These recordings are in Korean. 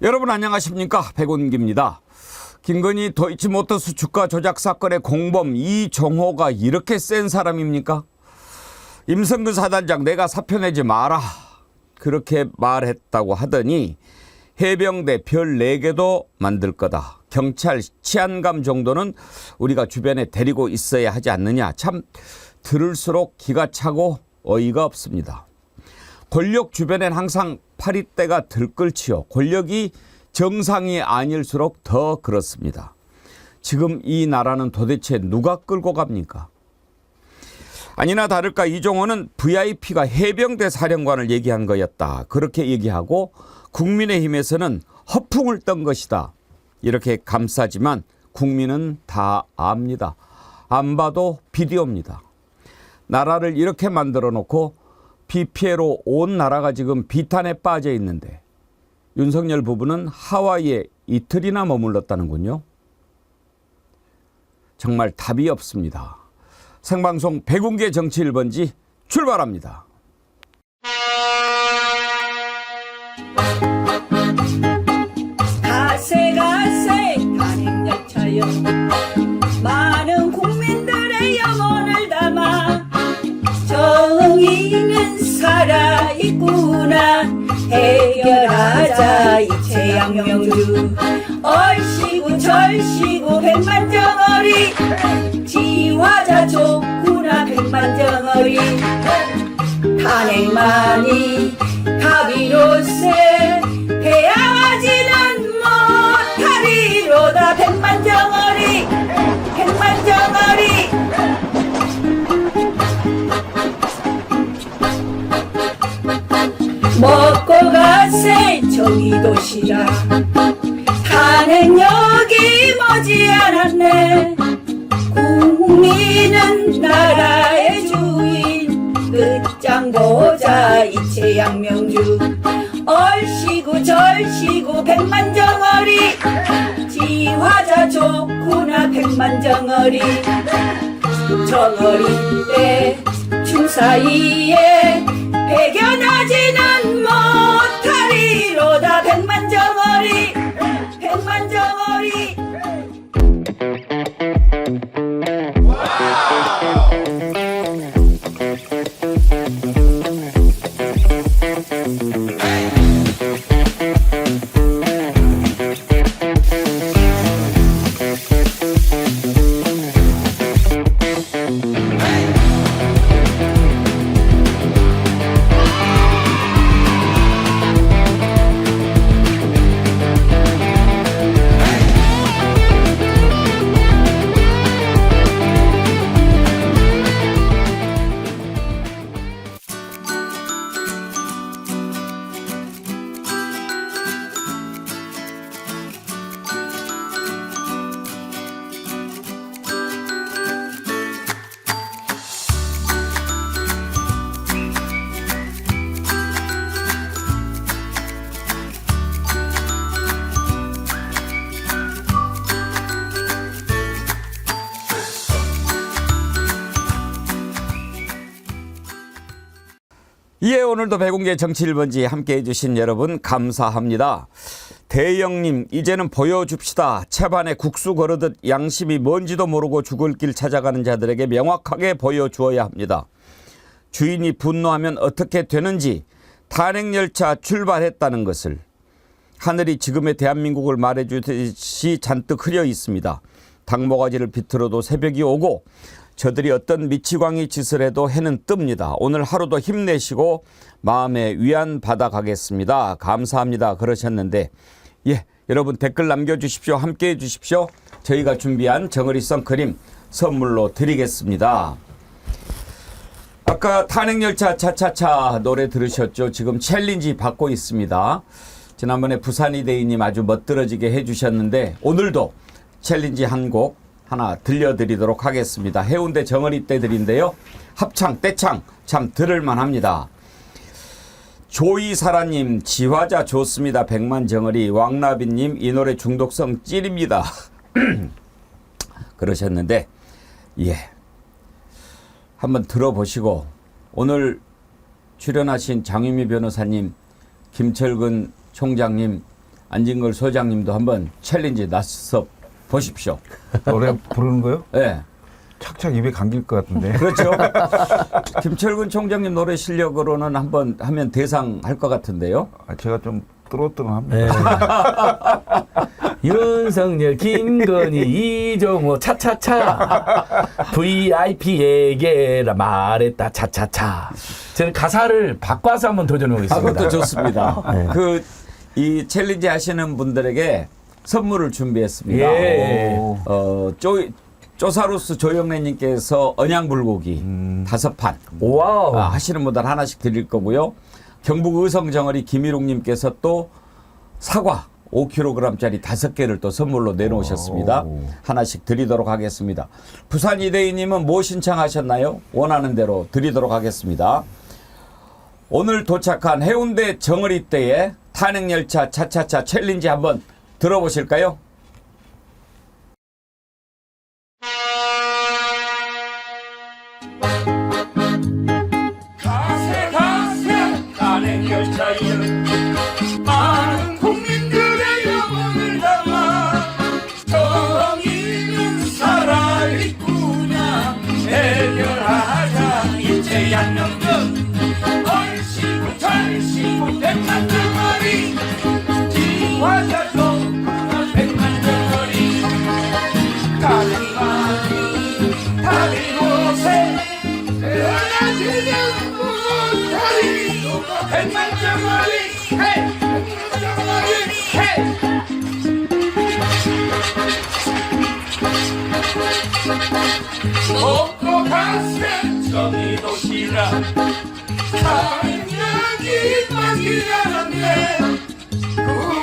여러분 안녕하십니까? 백운기입니다. 김건희 도이치모터스 주가 조작 사건의 공범 이종호가 이렇게 센 사람입니까? 임성근 사단장 내가 사표 내지 마라 그렇게 말했다고 하더니 해병대 별 4개도 만들 거다. 경찰 치안감 정도는 우리가 주변에 데리고 있어야 하지 않느냐. 참 들을수록 기가 차고 어이가 없습니다. 권력 주변엔 항상 파리떼가 들끓지요. 권력이 정상이 아닐수록 더 그렇습니다. 지금 이 나라는 도대체 누가 끌고 갑니까? 아니나 다를까 이종호는 VIP가 해병대 사령관을 얘기한 거였다. 그렇게 얘기하고 국민의힘에서는 허풍을 떤 것이다. 이렇게 감싸지만 국민은 다 압니다. 안 봐도 비디오입니다. 나라를 이렇게 만들어 놓고 비 피해로 온 나라가 지금 비탄에 빠져 있는데 윤석열 부부는 하와이에 이틀이나 머물렀다는군요. 정말 답이 없습니다. 생방송 백운계 정치 1번지 출발합니다. 가세 탄핵열차여 많은 국민들의 영혼을 담아 정의는 살아있구나 해결하자 이체 양명주 얼씨구 절씨구 백만정어리 지화자 좋구나 백만정어리 탄핵만이 답이로세 대항하지는 못하리로다 백만정어리 백만정어리 먹고 가세 정의도시락 탄핵력이 머지않았네 국민은 나라의 주인 끝장 보자 이체 양명주 얼씨구 절씨구 백만정어리 지화자 좋구나 백만정어리 정어리 때 춤사이에 배견하지는 못하리로다 백만정어리 백만정어리 예, 오늘도 백운계 정치 1번지 함께해 주신 여러분 감사합니다. 대영님 이제는 보여줍시다. 채반에 국수 거르듯 양심이 뭔지도 모르고 죽을 길 찾아가는 자들에게 명확하게 보여주어야 합니다. 주인이 분노하면 어떻게 되는지 탄핵열차 출발했다는 것을 하늘이 지금의 대한민국을 말해주듯이 잔뜩 흐려 있습니다. 당모가지를 비틀어도 새벽이 오고 저들이 어떤 미치광이 짓을 해도 해는 뜹니다. 오늘 하루도 힘내시고 마음에 위안 받아 가겠습니다. 감사합니다. 그러셨는데 예, 여러분 댓글 남겨주십시오. 함께해 주십시오. 저희가 준비한 정어리 선크림 선물로 드리겠습니다. 아까 탄핵열차 차차차 노래 들으셨죠? 지금 챌린지 받고 있습니다. 지난번에 부산이데이님 아주 멋들어지게 해주셨는데 오늘도 챌린지 한 곡 하나 들려드리도록 하겠습니다. 해운대 정어리 떼들인데요. 합창 떼창 참 들을만합니다. 조이사라님 지화자 좋습니다. 백만정어리. 왕나비님 이 노래 중독성 찔입니다. 그러셨는데 예, 한번 들어보시고 오늘 출연하신 장유미 변호사님, 김철근 총장님, 안진걸 소장님도 한번 챌린지 나서 보십시오. 노래 부르는 거요? 네. 착착 입에 감길 것 같은데. 그렇죠. 김철근 총장님 노래 실력으로는 한번 하면 대상 할 것 같은데요. 제가 좀 뜨로뜨로합니다. 네. 윤석열, 김건희, 이종호, 차차차. VIP에게 말했다, 차차차. 저는 가사를 바꿔서 한번 도전해 보겠습니다. 그것도 좋습니다. 네. 이 챌린지 하시는 분들에게 선물을 준비했습니다. 예. 쪼사루스 조영래님께서 언양불고기 5판 와우. 하시는 분들 하나씩 드릴 거고요. 경북 의성정어리 김일웅님께서 또 사과 5kg짜리 5개를 또 선물로 내놓으셨습니다. 하나씩 드리도록 하겠습니다. 부산 이대희님은 뭐 신청하셨나요? 원하는 대로 드리도록 하겠습니다. 오늘 도착한 해운대 정어리대의 탄핵열차 차차차 챌린지 한번 들어보실까요? 가세 탄핵열차에 많은 국민들의 영혼을 담아 정의는 살아있구나 해결하자 일제 양념전 얼씨구 절씨구 백만 덩어리 지화자도 백만 덩어리 다리 많이 다리 곳에 태어나지는 못하리 백만 덩어리 헤이 백만 덩어리 헤이 먹고 가세 정의도시락 당연히 막이라는데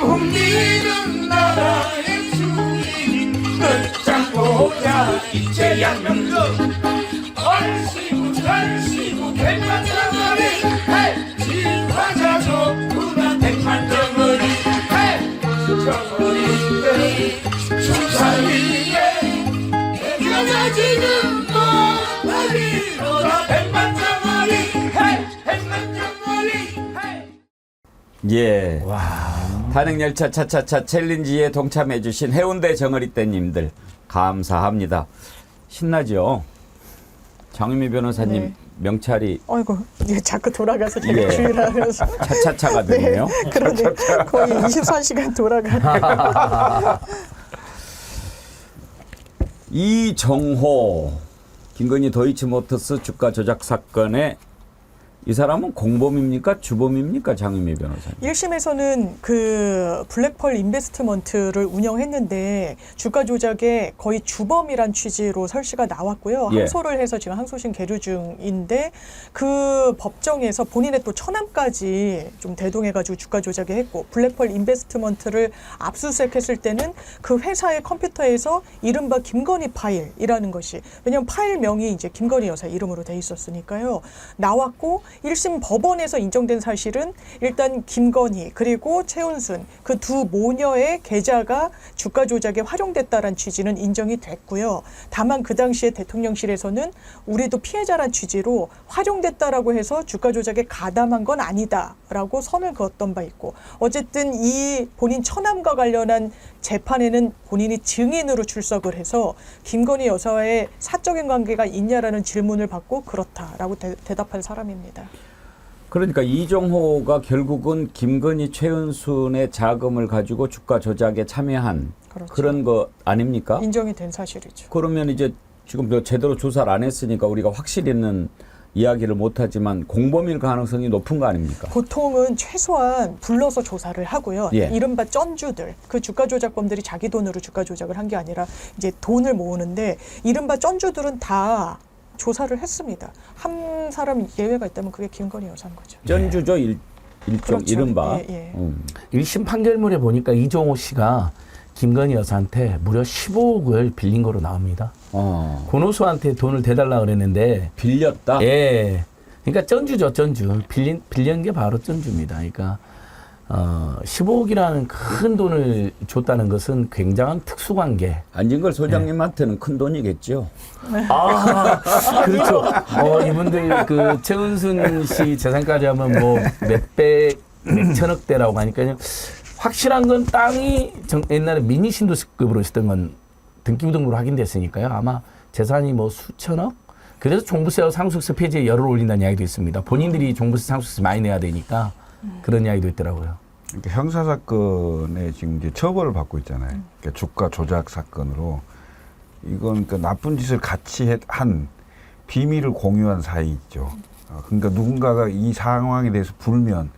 국민은 나라의 주인 끝장 보자 이제 양명도 얼씨구 절씨구 백만 덩어리 헤이 진화자도 누나 백만 덩어리 헤이 정어리들 주사위에 해결하지는 못하리로다 백만 덩어리 헤이 백만 덩어리 헤이 예. 탄핵열차 차차차 챌린지에 동참해주신 해운대 정어리대님들 감사합니다. 신나죠? 장유미 변호사님 네. 명찰이 어이구, 이게 자꾸 돌아가서 제가 예. 주의를 하면서. 차차차가 되네요. 그러네. 거의 24시간 돌아가는. 이정호 김건희 도이치모터스 주가 조작 사건에 이 사람은 공범입니까? 주범입니까? 장유미 변호사님. 1심에서는 그 블랙펄 인베스트먼트를 운영했는데 주가 조작의 거의 주범이란 취지로 설시가 나왔고요. 예. 항소를 해서 지금 항소심 계류 중인데 그 법정에서 본인의 또 처남까지 좀 대동해가지고 주가 조작에 했고 블랙펄 인베스트먼트를 압수수색했을 때는 그 회사의 컴퓨터에서 이른바 김건희 파일이라는 것이 왜냐하면 파일명이 이제 김건희 여사 이름으로 돼 있었으니까요. 나왔고 1심 법원에서 인정된 사실은 일단 김건희 그리고 최은순 그 두 모녀의 계좌가 주가 조작에 활용됐다는 취지는 인정이 됐고요. 다만 그 당시에 대통령실에서는 우리도 피해자란 취지로 활용됐다라고 해서 주가 조작에 가담한 건 아니다라고 선을 그었던 바 있고 어쨌든 이 본인 처남과 관련한 재판에는 본인이 증인으로 출석을 해서 김건희 여사와의 사적인 관계가 있냐라는 질문을 받고 그렇다라고 대답한 사람입니다. 그러니까 이정호가 결국은 김건희 최은순의 자금을 가지고 주가 조작에 참여한 그렇죠. 그런 거 아닙니까? 인정이 된 사실이죠. 그러면 이제 지금 제대로 조사를 안 했으니까 우리가 확실히는 이야기를 못하지만 공범일 가능성이 높은 거 아닙니까? 보통은 최소한 불러서 조사를 하고요. 예. 이른바 쩐주들, 그 주가 조작범들이 자기 돈으로 주가 조작을 한 게 아니라 이제 돈을 모으는데 이른바 쩐주들은 다 조사를 했습니다. 한 사람 예외가 있다면 그게 김건희 여사인 거죠. 전주죠 일종 그렇죠. 이른바. 예, 예. 1심 판결문에 보니까 이종호 씨가 김건희 여사한테 무려 15억을 빌린 거로 나옵니다. 권오수한테 돈을 대달라 그랬는데 빌렸다. 예. 그러니까 전주죠, 전주. 빌린 게 바로 전주입니다. 그러니까 15억이라는 큰 돈을 줬다는 것은 굉장한 특수관계. 안진걸 소장님한테는 큰 돈이겠죠. 아, 그렇죠. 이분들 그 최은순 씨 재산까지 하면 뭐 몇백, 몇천억대라고 하니까요. 확실한 건 땅이 옛날에 미니 신도시급으로 있었던 건 등기부등본으로 확인됐으니까요. 아마 재산이 뭐 수천억? 그래서 종부세와 상속세 폐지에 열을 올린다는 이야기도 있습니다. 본인들이 종부세, 상속세 많이 내야 되니까 그런 이야기도 있더라고요. 그러니까 형사 사건에 지금 이제 처벌을 받고 있잖아요. 그러니까 주가 조작 사건으로 이건 그 나쁜 짓을 같이 한 비밀을 공유한 사이 있죠. 그러니까 누군가가 이 상황에 대해서 불면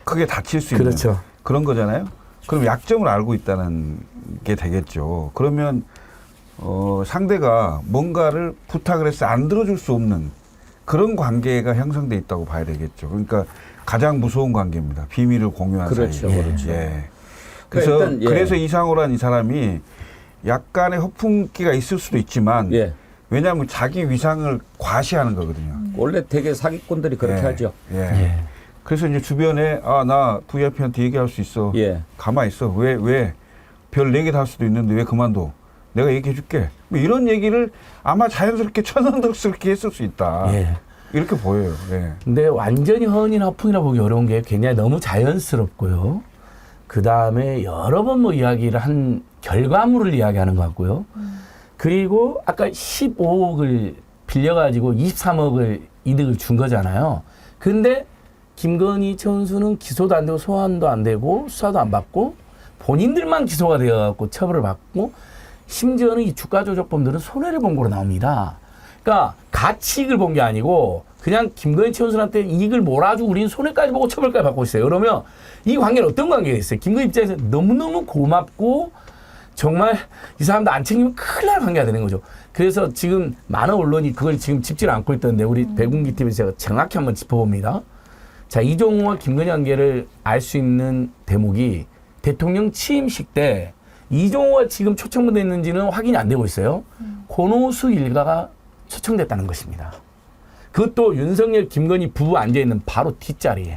크게 다칠 수 있는 그렇죠. 그런 거잖아요. 그럼 약점을 알고 있다는 게 되겠죠. 그러면 상대가 뭔가를 부탁을 해서 안 들어줄 수 없는 그런 관계가 형성돼 있다고 봐야 되겠죠. 그러니까 가장 무서운 관계입니다. 비밀을 공유한 그렇죠, 사이. 그렇죠. 예. 그러니까 그래서 일단, 예. 그래서 이상호란 이 사람이 약간의 허풍기가 있을 수도 있지만 예. 왜냐하면 자기 위상을 과시하는 거거든요. 원래 되게 사기꾼들이 그렇게 예. 하죠. 예. 예. 그래서 이제 주변에 나 VIP한테 얘기할 수 있어. 예. 가만히 있어. 왜 별 4개 달 수도 있는데 왜 그만둬. 내가 얘기해 줄게. 뭐 이런 얘기를 아마 자연스럽게 천연덕스럽게 했을 수 있다. 예. 이렇게 보여요. 예. 근데 완전히 허언이나 허풍이라 보기 어려운 게 굉장히 너무 자연스럽고요. 그 다음에 여러 번 뭐 이야기를 한 결과물을 이야기하는 것 같고요. 그리고 아까 15억을 빌려가지고 23억을 이득을 준 거잖아요. 근데 김건희 천수는 기소도 안 되고 소환도 안 되고 수사도 안 받고 본인들만 기소가 되어갖고 처벌을 받고 심지어는 이 주가조작범들은 손해를 본 거로 나옵니다. 그러니까 같이 이익을 본 게 아니고 그냥 김건희 천수한테 이익을 몰아주고 우리는 손해까지 보고 처벌까지 받고 있어요. 그러면 이 관계는 어떤 관계가 있어요? 김건희 입장에서 너무너무 고맙고 정말 이 사람도 안 챙기면 큰일 날 관계가 되는 거죠. 그래서 지금 많은 언론이 그걸 지금 짚지를 않고 있던데 우리 백운기 TV에서 제가 정확히 한번 짚어봅니다. 자, 이종호와 김건희 관계를 알 수 있는 대목이 대통령 취임식 때 이종호가 지금 초청됐는지는 확인이 안 되고 있어요. 권오수 일가가 초청됐다는 것입니다. 그것도 윤석열, 김건희 부부 앉아있는 바로 뒷자리에.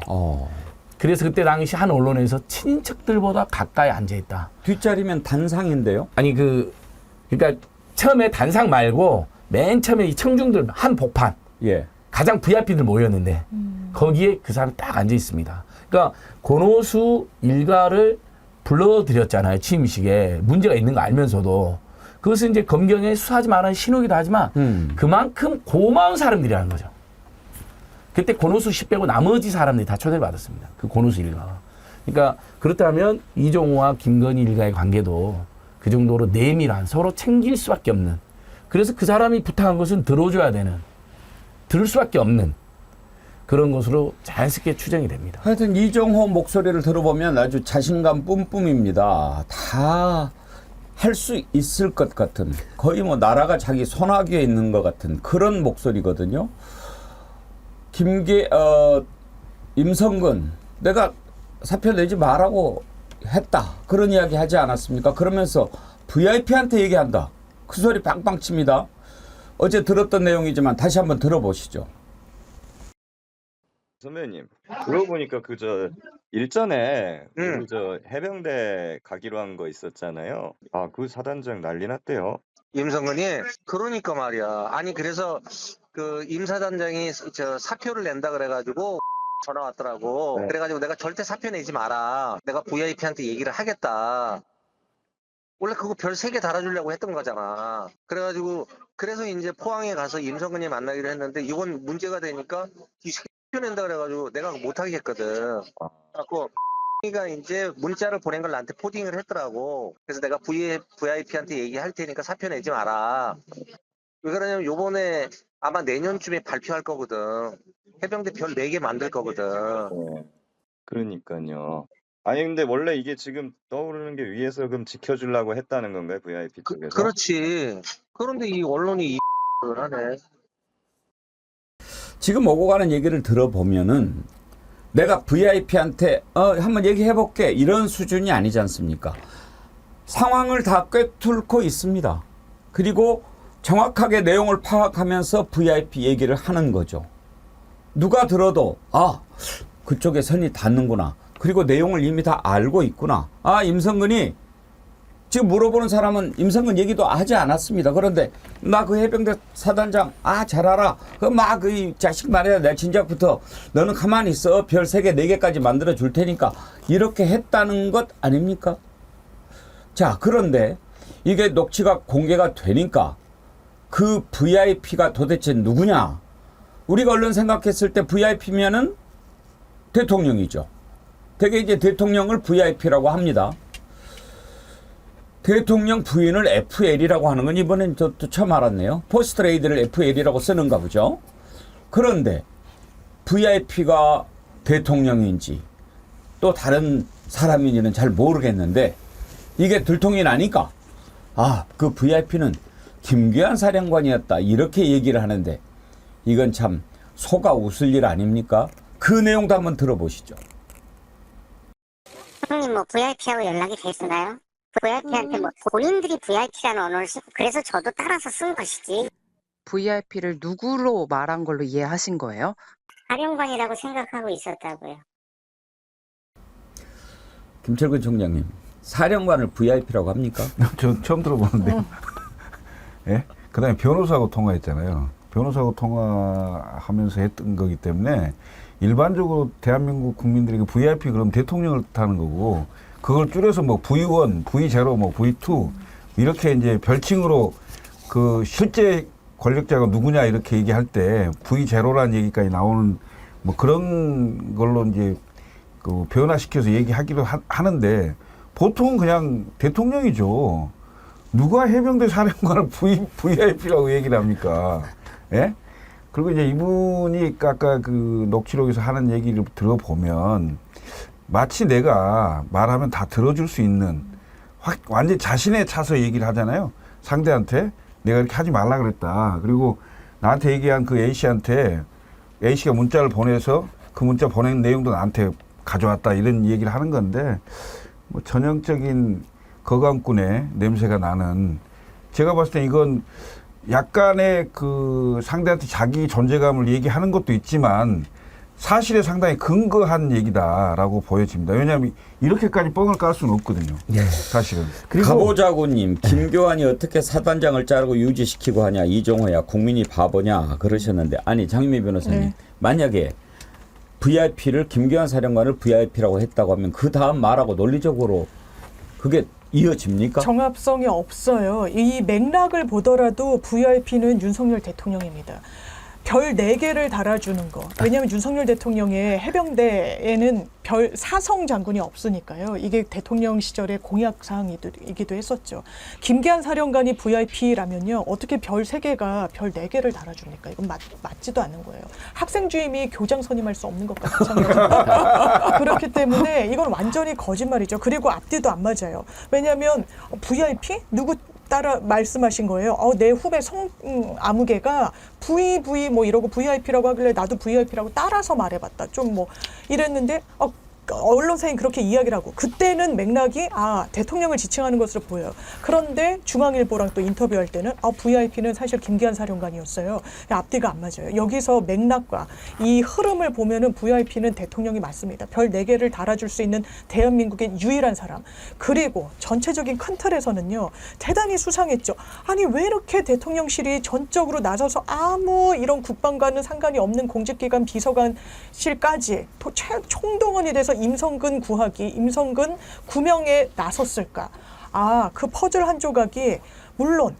그래서 그때 당시 한 언론에서 친인척들보다 가까이 앉아있다. 뒷자리면 단상인데요. 아니 그러니까 처음에 단상 말고 맨 처음에 이 청중들 한 복판 예. 가장 VIP들 모였는데 거기에 그 사람이 딱 앉아 있습니다. 그러니까 권오수 일가를 불러들였잖아요. 취임식에 문제가 있는 거 알면서도 그것은 이제 검경에 수사하지 말라는 신호기도 하지만 그만큼 고마운 사람들이라는 거죠. 그때 권오수 씨 빼고 나머지 사람들이 다 초대를 받았습니다. 그 권오수 일가가. 그러니까 그렇다면 이종호와 김건희 일가의 관계도 그 정도로 내밀한 서로 챙길 수밖에 없는 그래서 그 사람이 부탁한 것은 들어줘야 되는 들을 수밖에 없는 그런 것으로 자연스럽게 추정이 됩니다. 하여튼 이종호 목소리를 들어보면 아주 자신감 뿜뿜입니다. 다 할 수 있을 것 같은 거의 뭐 나라가 자기 손아귀에 있는 것 같은 그런 목소리거든요. 임성근 내가 사표 내지 말라고 했다. 그런 이야기 하지 않았습니까? 그러면서 VIP한테 얘기한다. 그 소리 빵빵 칩니다. 어제 들었던 내용이지만 다시 한번 들어보시죠. 선배님, 그러고 보니까 일전에 저 해병대 가기로 한 거 있었잖아요. 그 사단장 난리 났대요. 임성근이 그러니까 말이야. 아니 그래서 그 임 사단장이 사표를 낸다 그래가지고 전화 왔더라고. 네. 그래가지고 내가 절대 사표 내지 마라. 내가 VIP한테 얘기를 하겠다. 원래 그거 별 3개 달아주려고 했던 거잖아. 그래가지고 그래서 이제 포항에 가서 임성근이 만나기로 했는데 이건 문제가 되니까 이 사표 낸다 그래가지고 내가 못 하겠거든. 그래갖고 가 이제 문자를 보낸 걸 나한테 포딩을 했더라고. 그래서 내가 VIP한테 얘기할 테니까 사표 내지 마라. 왜 그러냐면 요번에 아마 내년쯤에 발표할 거거든. 해병대 별 4개 만들 거거든. 그러니까요. 아니 근데 원래 이게 지금 떠오르는 게 위에서 그럼 지켜주려고 했다는 건가요? VIP 쪽에서? 그렇지. 그런데 이 언론이 을 하네. 지금 오고 가는 얘기를 들어보면은 내가 VIP한테 한번 얘기해볼게 이런 수준이 아니지 않습니까? 상황을 다 꿰뚫고 있습니다. 그리고 정확하게 내용을 파악하면서 VIP 얘기를 하는 거죠. 누가 들어도 그쪽에 선이 닿는구나. 그리고 내용을 이미 다 알고 있구나. 임성근이 지금 물어보는 사람은 임성근 얘기도 하지 않았습니다. 그런데 나 그 해병대 사단장 잘 알아. 그 막 그 자식 말이야. 내가 진작부터 너는 가만히 있어. 별 3개 4개까지 만들어 줄 테니까 이렇게 했다는 것 아닙니까? 자, 그런데 이게 녹취가 공개가 되니까 그 VIP가 도대체 누구냐? 우리가 얼른 생각했을 때 VIP면은 대통령이죠. 되게 이제 대통령을 VIP라고 합니다. 대통령 부인을 FL이라고 하는 건 이번엔 저도 처음 알았네요. 포스트레이드를 FL이라고 쓰는가 보죠. 그런데 VIP가 대통령인지 또 다른 사람인지는 잘 모르겠는데 이게 들통이 나니까 그 VIP는 김규환 사령관이었다 이렇게 얘기를 하는데 이건 참 속아 웃을 일 아닙니까? 그 내용도 한번 들어보시죠. 형님 뭐 VIP하고 연락이 됐나요? VIP한테 뭐 본인들이 VIP라는 언어를 쓰고 그래서 저도 따라서 쓴 것이지. VIP를 누구로 말한 걸로 이해하신 거예요? 사령관이라고 생각하고 있었다고요. 김철근 총장님, 사령관을 VIP라고 합니까? 저 처음 들어보는데요. 예? 그다음에 변호사하고 통화했잖아요. 변호사하고 통화하면서 했던 거기 때문에 일반적으로 대한민국 국민들에게 VIP 그럼 대통령을 뜻하는 거고 그걸 줄여서 뭐 V1, V0, 뭐 V2 이렇게 이제 별칭으로 그 실제 권력자가 누구냐 이렇게 얘기할 때 V0라는 얘기까지 나오는 뭐 그런 걸로 이제 그 변화시켜서 얘기하기도 하는데 보통은 그냥 대통령이죠. 누가 해병대 사령관을 VIP라고 얘기를 합니까? 예? 그리고 이제 이분이 아까 그 녹취록에서 하는 얘기를 들어보면 마치 내가 말하면 다 들어줄 수 있는 완전 자신에 차서 얘기를 하잖아요. 상대한테 내가 이렇게 하지 말라 그랬다. 그리고 나한테 얘기한 그 A씨한테 A씨가 문자를 보내서 그 문자 보낸 내용도 나한테 가져왔다. 이런 얘기를 하는 건데 뭐 전형적인 거강꾼의 냄새가 나는 제가 봤을 때 이건 약간의 그 상대한테 자기 존재감을 얘기하는 것도 있지만 사실에 상당히 근거한 얘기다라고 보여집니다. 왜냐하면 이렇게까지 뻥을 깔 수는 없거든요. 사실은. 그리고 가보자고님, 김교환이 어떻게 사단장을 자르고 유지시키고 하냐, 이종호야, 국민이 바보냐 그러셨는데 아니 장미 변호사님 만약에 VIP를 김교환 사령관을 VIP라고 했다고 하면 그 다음 말하고 논리적으로 그게 이어집니까? 정합성이 없어요. 이 맥락을 보더라도 VIP는 윤석열 대통령입니다. 별 4개를 달아주는 거. 왜냐하면 윤석열 대통령의 해병대에는 별 사성 장군이 없으니까요. 이게 대통령 시절의 공약사항이기도 했었죠. 김기한 사령관이 VIP라면요. 어떻게 별 3개가 별 4개를 달아줍니까? 이건 맞지도 않는 거예요. 학생 주임이 교장 선임할 수 없는 것과 마찬가지입니다. 그렇기 때문에 이건 완전히 거짓말이죠. 그리고 앞뒤도 안 맞아요. 왜냐하면 VIP? 누구 따라 말씀하신 거예요. 내 후배 아무개가 VV 뭐 이러고 VIP라고 하길래 나도 VIP라고 따라서 말해봤다. 좀 뭐 이랬는데 언론사인 그렇게 이야기를 하고 그때는 맥락이 대통령을 지칭하는 것으로 보여요. 그런데 중앙일보랑 또 인터뷰할 때는 VIP는 사실 김기한 사령관이었어요. 앞뒤가 안 맞아요. 여기서 맥락과 이 흐름을 보면은 VIP는 대통령이 맞습니다. 별 4개를 달아줄 수 있는 대한민국의 유일한 사람. 그리고 전체적인 큰 틀에서는요. 대단히 수상했죠. 아니 왜 이렇게 대통령실이 전적으로 나서서 아무 이런 국방과는 상관이 없는 공직기관 비서관실까지 총동원이 돼서 임성근 구하기, 임성근 구명에 나섰을까? 그 퍼즐 한 조각이 물론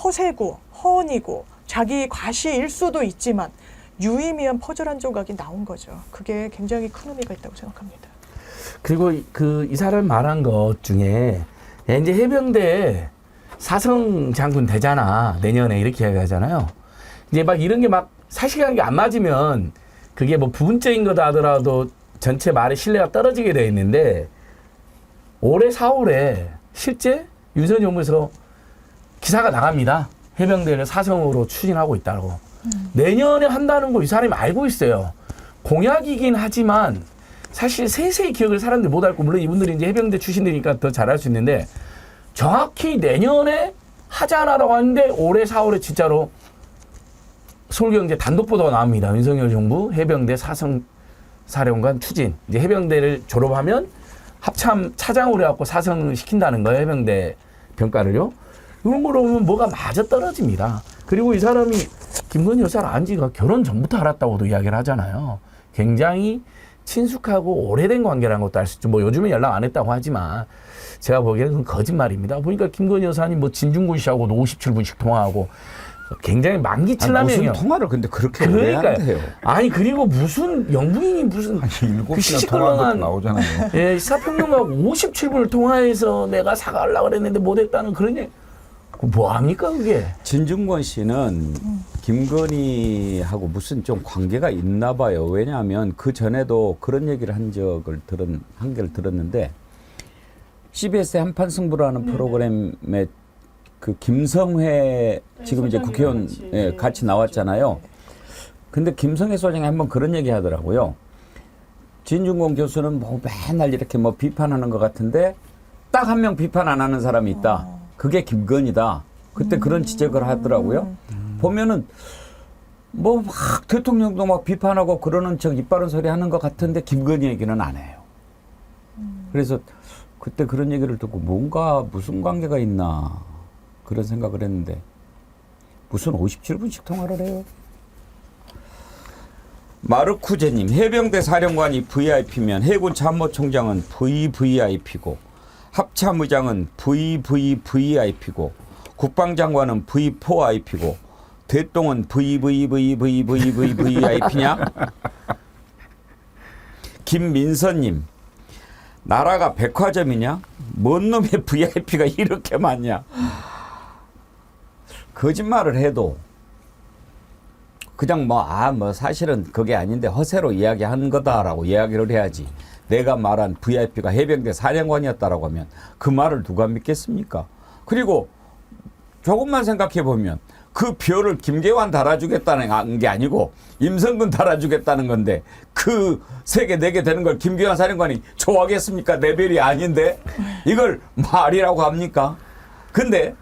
허세고 허언이고 자기 과시일 수도 있지만 유의미한 퍼즐 한 조각이 나온 거죠. 그게 굉장히 큰 의미가 있다고 생각합니다. 그리고 이 사람 말한 것 중에 이제 해병대 사성 장군 되잖아 내년에 이렇게 이야기하잖아요. 이제 막 이런 게 막 사실관계 안 맞으면 그게 뭐 부분적인 거다 하더라도 전체 말의 신뢰가 떨어지게 돼 있는데 올해 4월에 실제 윤석열 정부에서 기사가 나갑니다. 해병대를 사성으로 추진하고 있다고. 내년에 한다는 거 이 사람이 알고 있어요. 공약이긴 하지만 사실 세세히 기억을 사람들이 못 알고 물론 이분들이 이제 해병대 출신들이니까 더 잘할 수 있는데 정확히 내년에 하자라고 하는데 올해 4월에 진짜로 서울경제 단독 보도가 나옵니다. 윤석열 정부 해병대 사성 사령관 추진. 이제 해병대를 졸업하면 합참 차장으로 해갖고 사성을 시킨다는 거예요. 해병대 평가를요. 이런 거로 보면 뭐가 맞아 떨어집니다. 그리고 이 사람이 김건희 여사를 안 지가 결혼 전부터 알았다고도 이야기를 하잖아요. 굉장히 친숙하고 오래된 관계라는 것도 알 수 있죠. 뭐 요즘은 연락 안 했다고 하지만 제가 보기에는 그건 거짓말입니다. 보니까 김건희 여사님 뭐 진중권 씨하고도 57분씩 통화하고 굉장히 만기 무슨 칠라명이요. 통화를 근데 그렇게 오래 한대요. 아니 그리고 무슨 영부인이 무슨 아니, 7시간 시시콜콜한 통화한 것도 나오잖아요. 예, 시사평론가하고 57분을 통화해서 내가 사과하려고 그랬는데 못했다는 그런 얘기. 뭐 합니까 그게? 진중권 씨는 김건희하고 무슨 좀 관계가 있나 봐요. 왜냐하면 그 전에도 그런 얘기를 한 개를 들었는데 CBS의 한판 승부라는 프로그램에 그 김성회 지금 이제 국회의원 같이 나왔잖아요. 근데 김성회 소장이 한번 그런 얘기 하더라고요. 진중권 교수는 뭐 맨날 이렇게 뭐 비판하는 것 같은데 딱 한 명 비판 안 하는 사람이 있다. 그게 김건희다. 그때 그런 지적을 하더라고요. 보면은 뭐 막 대통령도 막 비판하고 그러는 척 이빠른 소리 하는 것 같은데 김건희 얘기는 안 해요. 그래서 그때 그런 얘기를 듣고 뭔가 무슨 관계가 있나 그런 생각을 했는데 무슨 57분씩 통화를 해요. 마르쿠제님, 해병대 사령관이 VIP면 해군 참모총장은 VVIP고 합참의장은 VVVIP고 국방장관은 V4IP고 대통은 VVVVVVVIP냐? 김민선님, 나라가 백화점이냐? 뭔 놈의 VIP가 이렇게 많냐? 거짓말을 해도 그냥 뭐 사실은 그게 아닌데 허세로 이야기한 거다라고 이야기를 해야지. 내가 말한 VIP가 해병대 사령관이었다라고 하면 그 말을 누가 믿겠습니까? 그리고 조금만 생각해 보면 그 별을 김계환 달아주겠다는 게 아니고 임성근 달아주겠다는 건데 그 3개, 4개 되는 걸 김계환 사령관이 좋아하겠습니까? 내 별이 아닌데 이걸 말이라고 합니까? 근데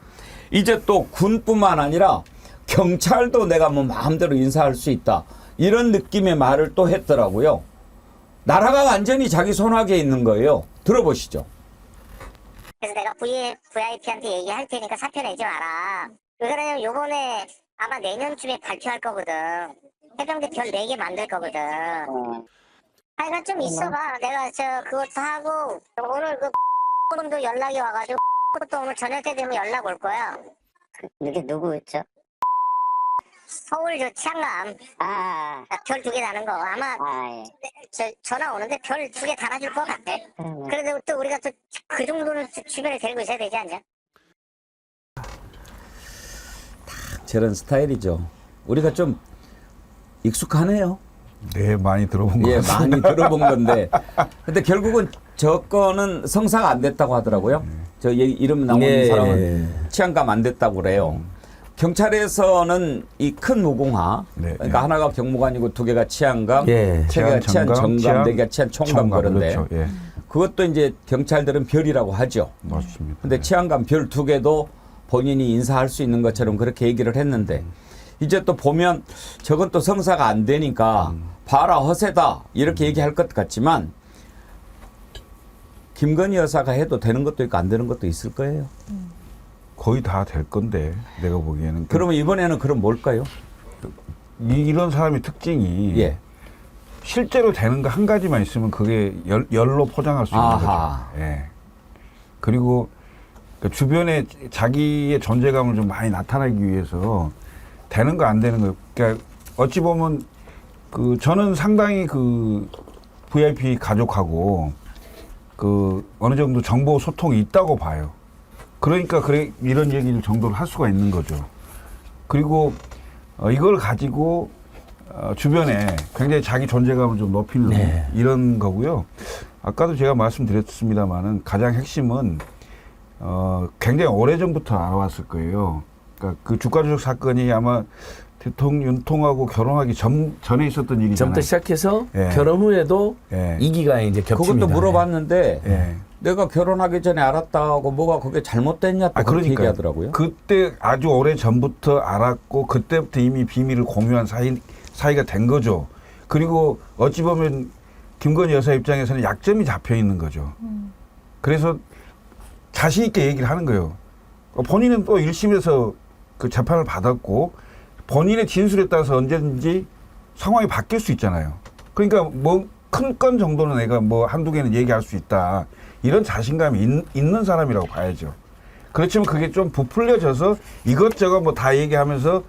이제 또 군뿐만 아니라 경찰도 내가 뭐 마음대로 인사할 수 있다. 이런 느낌의 말을 또 했더라고요. 나라가 완전히 자기 손아귀에 있는 거예요. 들어보시죠. 그래서 내가 VIP한테 얘기할 테니까 사표 내지 마라. 왜 그러냐면 요번에 아마 내년쯤에 발표할 거거든. 해병대 별 4개 만들 거거든. 하여간 좀 있어봐. 내가 그것도 하고 오늘 그 도 연락이 와가지고 또 오늘 저녁 때 되면 연락 올 거야. 그게 누구였죠? 서울 치안감. 별 2개 다는 거. 아마 전화 오는데 별 2개 달아줄 것 같아. 그래도 또 우리가 또 그 정도는 주변에 데리고 있어야 되지 않냐? 저런 스타일이죠. 우리가 좀 익숙하네요. 네, 많이 들어본 것 예, 같습니다. 많이 들어본 건데. 근데 결국은 저 건은 성사가 안 됐다고 하더라고요. 저 이름 나오는 사람은 치안감 안 됐다고 그래요. 경찰에서는 이 큰 무궁화, 그러니까 하나가 경무관이고 2개가 치안감, 3개가 치안 정감, 4개가 치안 총감 그런데 그렇죠. 예. 그것도 이제 경찰들은 별이라고 하죠. 맞습니다. 근데 치안감 별 2개도 본인이 인사할 수 있는 것처럼 그렇게 얘기를 했는데 이제 또 보면 저건 또 성사가 안 되니까 봐라 허세다 이렇게 얘기할 것 같지만 김건희 여사가 해도 되는 것도 있고 안 되는 것도 있을 거예요. 거의 다 될 건데 내가 보기에는. 그러면 이번에는 그럼 뭘까요? 이런 사람의 특징이 예. 실제로 되는 거 한 가지만 있으면 그게 열로 포장할 수 있는 아하. 거죠. 예. 그리고 그 주변에 자기의 존재감을 좀 많이 나타내기 위해서 되는 거 안 되는 거. 그러니까 어찌 보면 그 저는 상당히 그 VIP 가족하고 그 어느 정도 정보 소통이 있다고 봐요. 그러니까 이런 얘기를 정도로 할 수가 있는 거죠. 그리고 이걸 가지고 주변에 굉장히 자기 존재감을 좀 높이는 이런 거고요. 아까도 제가 말씀드렸습니다만은 가장 핵심은 굉장히 오래전부터 알아왔을 거예요. 그러니까 그 주가조작 사건이 아마 대통령 윤통하고 결혼하기 전에 있었던 일이잖아요. 전부터 시작해서 결혼 후에도 이기가 이제 겹칩니다. 그것도 물어봤는데 내가 결혼하기 전에 알았다고 뭐가 그게 잘못됐냐 또 그렇게 얘기하더라고요. 그때 아주 오래 전부터 알았고 그때부터 이미 비밀을 공유한 사이가 된 거죠. 그리고 어찌 보면 김건희 여사 입장에서는 약점이 잡혀 있는 거죠. 그래서 자신 있게 얘기를 하는 거예요. 본인은 또 1심에서 그 재판을 받았고 본인의 진술에 따라서 언제든지 상황이 바뀔 수 있잖아요. 그러니까 뭐 큰 건 정도는 내가 뭐 한두 개는 얘기할 수 있다. 이런 자신감이 있는 사람이라고 봐야죠. 그렇지만 그게 좀 부풀려져서 이것저것 뭐 다 얘기하면서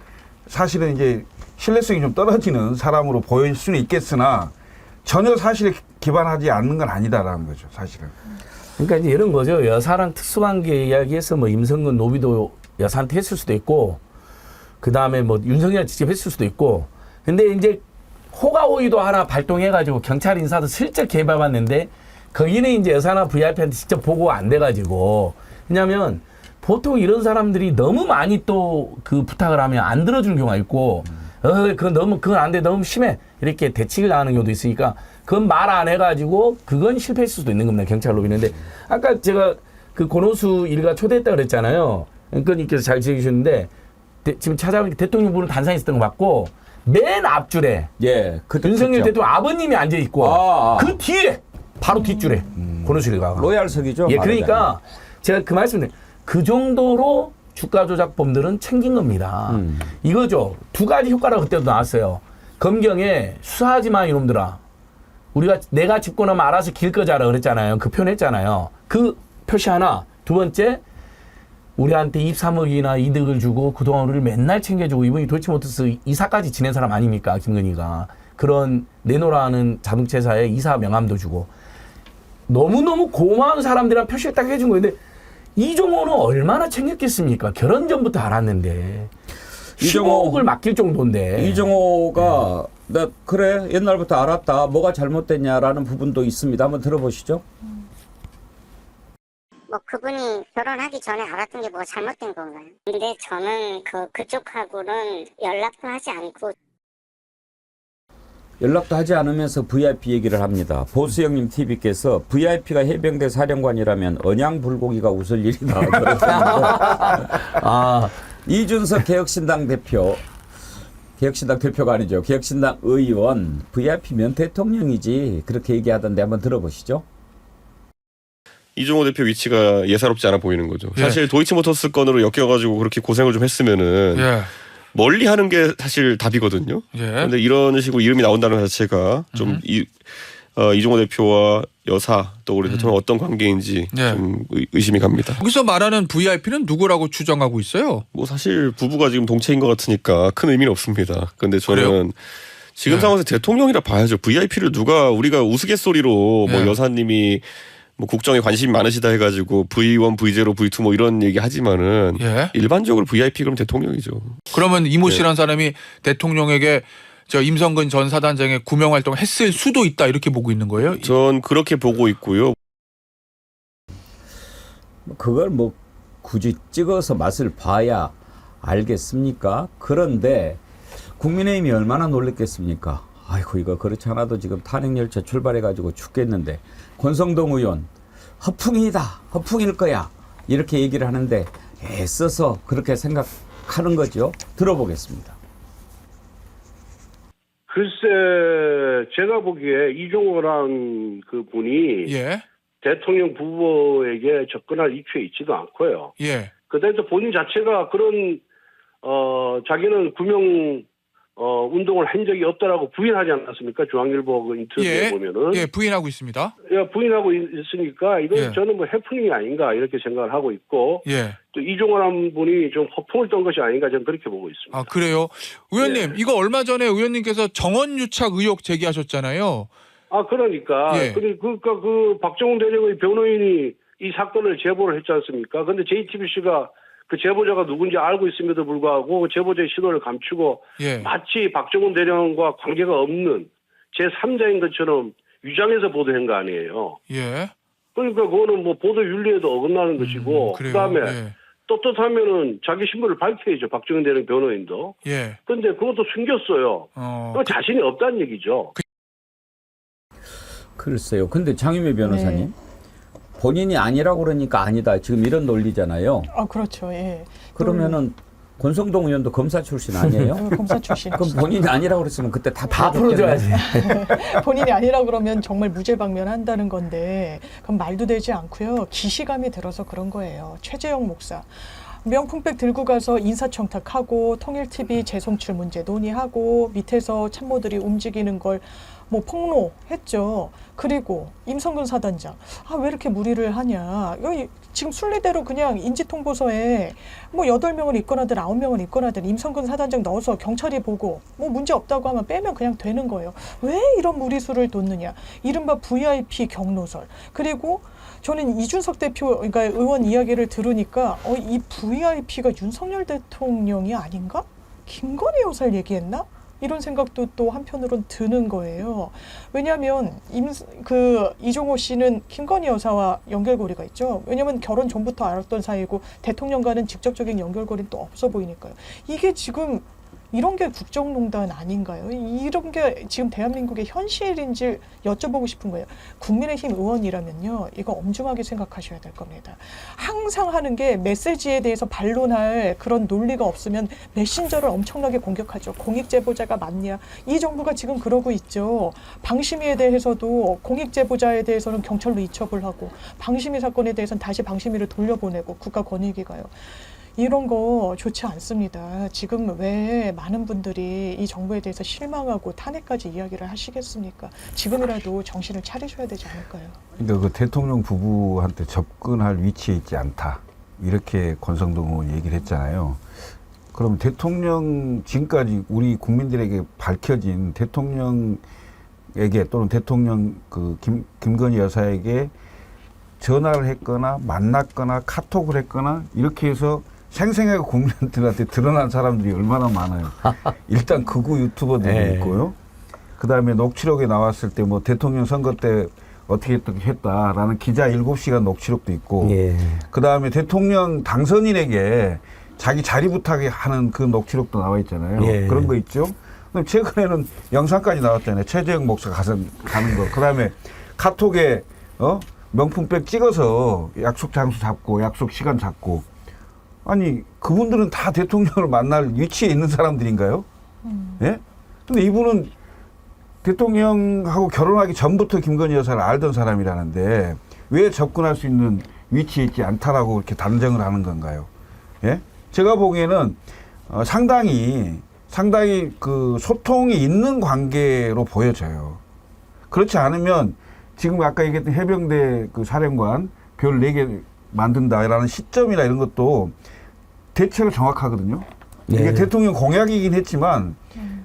사실은 이제 신뢰성이 좀 떨어지는 사람으로 보일 수는 있겠으나 전혀 사실에 기반하지 않는 건 아니다라는 거죠, 사실은. 그러니까 이제 이런 거죠. 여사랑 특수관계 이야기에서 뭐 임성근 노비도 여사한테 했을 수도 있고, 그 다음에 뭐 윤석열 직접 했을 수도 있고, 근데 이제 호가호의도 하나 발동해가지고 경찰 인사도 슬쩍 개입해봤는데 거기는 이제 여사나 VIP한테 직접 보고 안 돼가지고, 왜냐면 보통 이런 사람들이 너무 많이 또 그 부탁을 하면 안 들어주는 경우가 있고, 그건 안 돼, 너무 심해, 이렇게 대치를 당하는 경우도 있으니까 그건 말 안 해가지고 그건 실패했을 수도 있는 겁니다, 경찰 로비는. 근데 아까 제가 그 권오수 일가 초대했다 그랬잖아요. 앵커님께서 잘 지켜주셨는데 지금 찾아보니까 대통령 분은 단상에 있었던 거 맞고, 맨 앞줄에 예, 윤석열 대통령 아버님이 앉아 있고 그 뒤에 바로 뒷줄에 권오수 일가가 로얄석이죠. 예, 그러니까 제가 그 말씀을 그 정도로 주가 조작범들은 챙긴 겁니다. 이거죠. 두 가지 효과가 그때도 나왔어요. 검경에 수사하지 마 이놈들아. 내가 집고 나면 알아서 길 거자라 그랬잖아요. 그 표현했잖아요. 그 표시 하나. 두 번째, 우리한테 23억이나 이득을 주고 그동안 우리를 맨날 챙겨주고 이분이 도이치모터스 이사까지 지낸 사람 아닙니까, 김건희가. 그런 내노라는 자동차 회사에 이사 명함도 주고 너무너무 고마운 사람들이랑 표시를 딱 해준 거예요. 근데 이종호는 얼마나 챙겼겠습니까? 결혼 전부터 알았는데 15억을 맡길 정도인데. 이종호가 나 그래 옛날부터 알았다. 뭐가 잘못됐냐라는 부분도 있습니다. 한번 들어보시죠. 뭐 그분이 결혼하기 전에 알았던 게 뭐가 잘못된 건가요? 근데 저는 그쪽하고는 연락도 하지 않고. 연락도 하지 않으면서 VIP 얘기를 합니다. 보수형님 TV께서 VIP가 해병대 사령관이라면 언양 불고기가 웃을 일이다. 이준석 개혁신당 대표가 아니죠. 개혁신당 의원 VIP면 대통령이지 그렇게 얘기하던데 한번 들어보시죠. 이종호 대표 위치가 예사롭지 않아 보이는 거죠. 사실 도이치모터스 건으로 엮여가지고 그렇게 고생을 좀 했으면은 멀리 하는 게 사실 답이거든요. 그런데 이런 식으로 이름이 나온다는 자체가 좀 이종호 대표와 여사 또 우리 대통령 어떤 관계인지 좀 의심이 갑니다. 여기서 말하는 VIP는 누구라고 추정하고 있어요? 뭐 사실 부부가 지금 동체인 것 같으니까 큰 의미는 없습니다. 그런데 저는 그래요? 지금 상황에서 대통령이라 봐야죠. VIP를 우리가 우스갯소리로 뭐 여사님이 뭐 국정에 관심이 많으시다 해가지고 V1, V0, V2 뭐 이런 얘기 하지만은 일반적으로 VIP 그럼 대통령이죠. 그러면 이모 씨라는 사람이 대통령에게 저 임성근 전 사단장의 구명 활동을 했을 수도 있다 이렇게 보고 있는 거예요? 전 그렇게 보고 있고요. 그걸 뭐 굳이 찍어서 맛을 봐야 알겠습니까? 그런데 국민의힘이 얼마나 놀랬겠습니까? 아이고 이거 그렇지 않아도 지금 탄핵열차 출발해가지고 죽겠는데 권성동 의원 허풍일 거야 이렇게 얘기를 하는데 애써서 그렇게 생각하는 거죠. 들어보겠습니다. 글쎄 제가 보기에 이종호란 그 분이 대통령 부부에게 접근할 이치에 있지도 않고요. 그다음에 또 본인 자체가 그런 자기는 구명 운동을 한 적이 없다라고 부인하지 않았습니까? 중앙일보 그 인터뷰에 보면은. 부인하고 있습니다. 부인하고 있으니까 이건 저는 뭐 해프닝이 아닌가 이렇게 생각을 하고 있고. 또 이종호라는 분이 좀 허풍을 떤 것이 아닌가 저는 그렇게 보고 있습니다. 아, 그래요? 의원님, 이거 얼마 전에 의원님께서 정원유착 의혹 제기하셨잖아요. 아, 그러니까. 그러니까 그 박정훈 대령의 변호인이 이 사건을 제보를 했지 않습니까? 근데 JTBC가 그 제보자가 누군지 알고 있음에도 불구하고 그 제보자의 신원을 감추고 마치 박정훈 대령과 관계가 없는 제3자인 것처럼 위장해서 보도한 거 아니에요. 그러니까 그거는 뭐 보도 윤리에도 어긋나는 것이고 그다음에 떳떳하면은 자기 신분을 밝혀야죠. 박정훈 대령 변호인도. 그런데 그것도 숨겼어요. 자신이 없다는 얘기죠. 글쎄요. 근데 장유미 변호사님. 본인이 아니라고 그러니까 아니다. 지금 이런 논리잖아요. 그렇죠. 그러면은 권성동 의원도 검사 출신 아니에요? 검사 출신. 그럼 본인이 아니라고 그랬으면 그때 다 풀어줘야지. 본인이 아니라고 그러면 정말 무죄방면한다는 건데 그럼 말도 되지 않고요. 기시감이 들어서 그런 거예요. 최재형 목사. 명품백 들고 가서 인사청탁하고 통일TV 재송출 문제 논의하고 밑에서 참모들이 움직이는 걸 뭐 폭로했죠. 그리고 임성근 사단장, 왜 이렇게 무리를 하냐. 이거 지금 순리대로 그냥 인지통보서에 뭐 8명을 입건하든 9명을 입건하든 임성근 사단장 넣어서 경찰이 보고 뭐 문제 없다고 하면 빼면 그냥 되는 거예요. 왜 이런 무리수를 뒀느냐. 이른바 VIP 경로설. 그리고 저는 이준석 대표, 그러니까 의원 이야기를 들으니까 이 VIP가 윤석열 대통령이 아닌가? 김건희 여사를 얘기했나? 이런 생각도 또 한편으론 드는 거예요. 왜냐하면 이종호 씨는 김건희 여사와 연결고리가 있죠. 왜냐하면 결혼 전부터 알았던 사이고 대통령과는 직접적인 연결고리는 또 없어 보이니까요. 이게 지금 이런 게 국정농단 아닌가요? 이런 게 지금 대한민국의 현실인지 여쭤보고 싶은 거예요. 국민의힘 의원이라면요, 이거 엄중하게 생각하셔야 될 겁니다. 항상 하는 게 메시지에 대해서 반론할 그런 논리가 없으면 메신저를 엄청나게 공격하죠. 공익제보자가 맞냐? 이 정부가 지금 그러고 있죠. 방심위에 대해서도 공익제보자에 대해서는 경찰로 이첩을 하고 방심위 사건에 대해서는 다시 방심위를 돌려보내고 국가권익위가요. 이런 거 좋지 않습니다. 지금 왜 많은 분들이 이 정부에 대해서 실망하고 탄핵까지 이야기를 하시겠습니까? 지금이라도 정신을 차리셔야 되지 않을까요? 그러니까 그 대통령 부부한테 접근할 위치에 있지 않다. 이렇게 권성동 의원이 얘기를 했잖아요. 그럼 대통령 지금까지 우리 국민들에게 밝혀진 대통령에게 또는 대통령 김건희 여사에게 전화를 했거나 만났거나 카톡을 했거나 이렇게 해서 생생하게 국민들한테 드러난 사람들이 얼마나 많아요. 일단 극우 유튜버들이 있고요. 그다음에 녹취록에 나왔을 때 뭐 대통령 선거 때 어떻게 했다라는 기자 7시간 녹취록도 있고 그다음에 대통령 당선인에게 자기 자리 부탁하는 그 녹취록도 나와 있잖아요. 그런 거 있죠. 그럼 최근에는 영상까지 나왔잖아요. 최재형 목사 가는 거. 그다음에 카톡에 명품백 찍어서 약속 장소 잡고 약속 시간 잡고. 아니 그분들은 다 대통령을 만날 위치에 있는 사람들인가요? 예? 근데 이분은 대통령하고 결혼하기 전부터 김건희 여사를 알던 사람이라는데 왜 접근할 수 있는 위치에 있지 않다라고 이렇게 단정을 하는 건가요? 예? 제가 보기에는 상당히 그 소통이 있는 관계로 보여져요. 그렇지 않으면 지금 아까 얘기했던 해병대 그 사령관 별 4개 만든다라는 시점이나 이런 것도 대체로 정확하거든요. 이게 대통령 공약이긴 했지만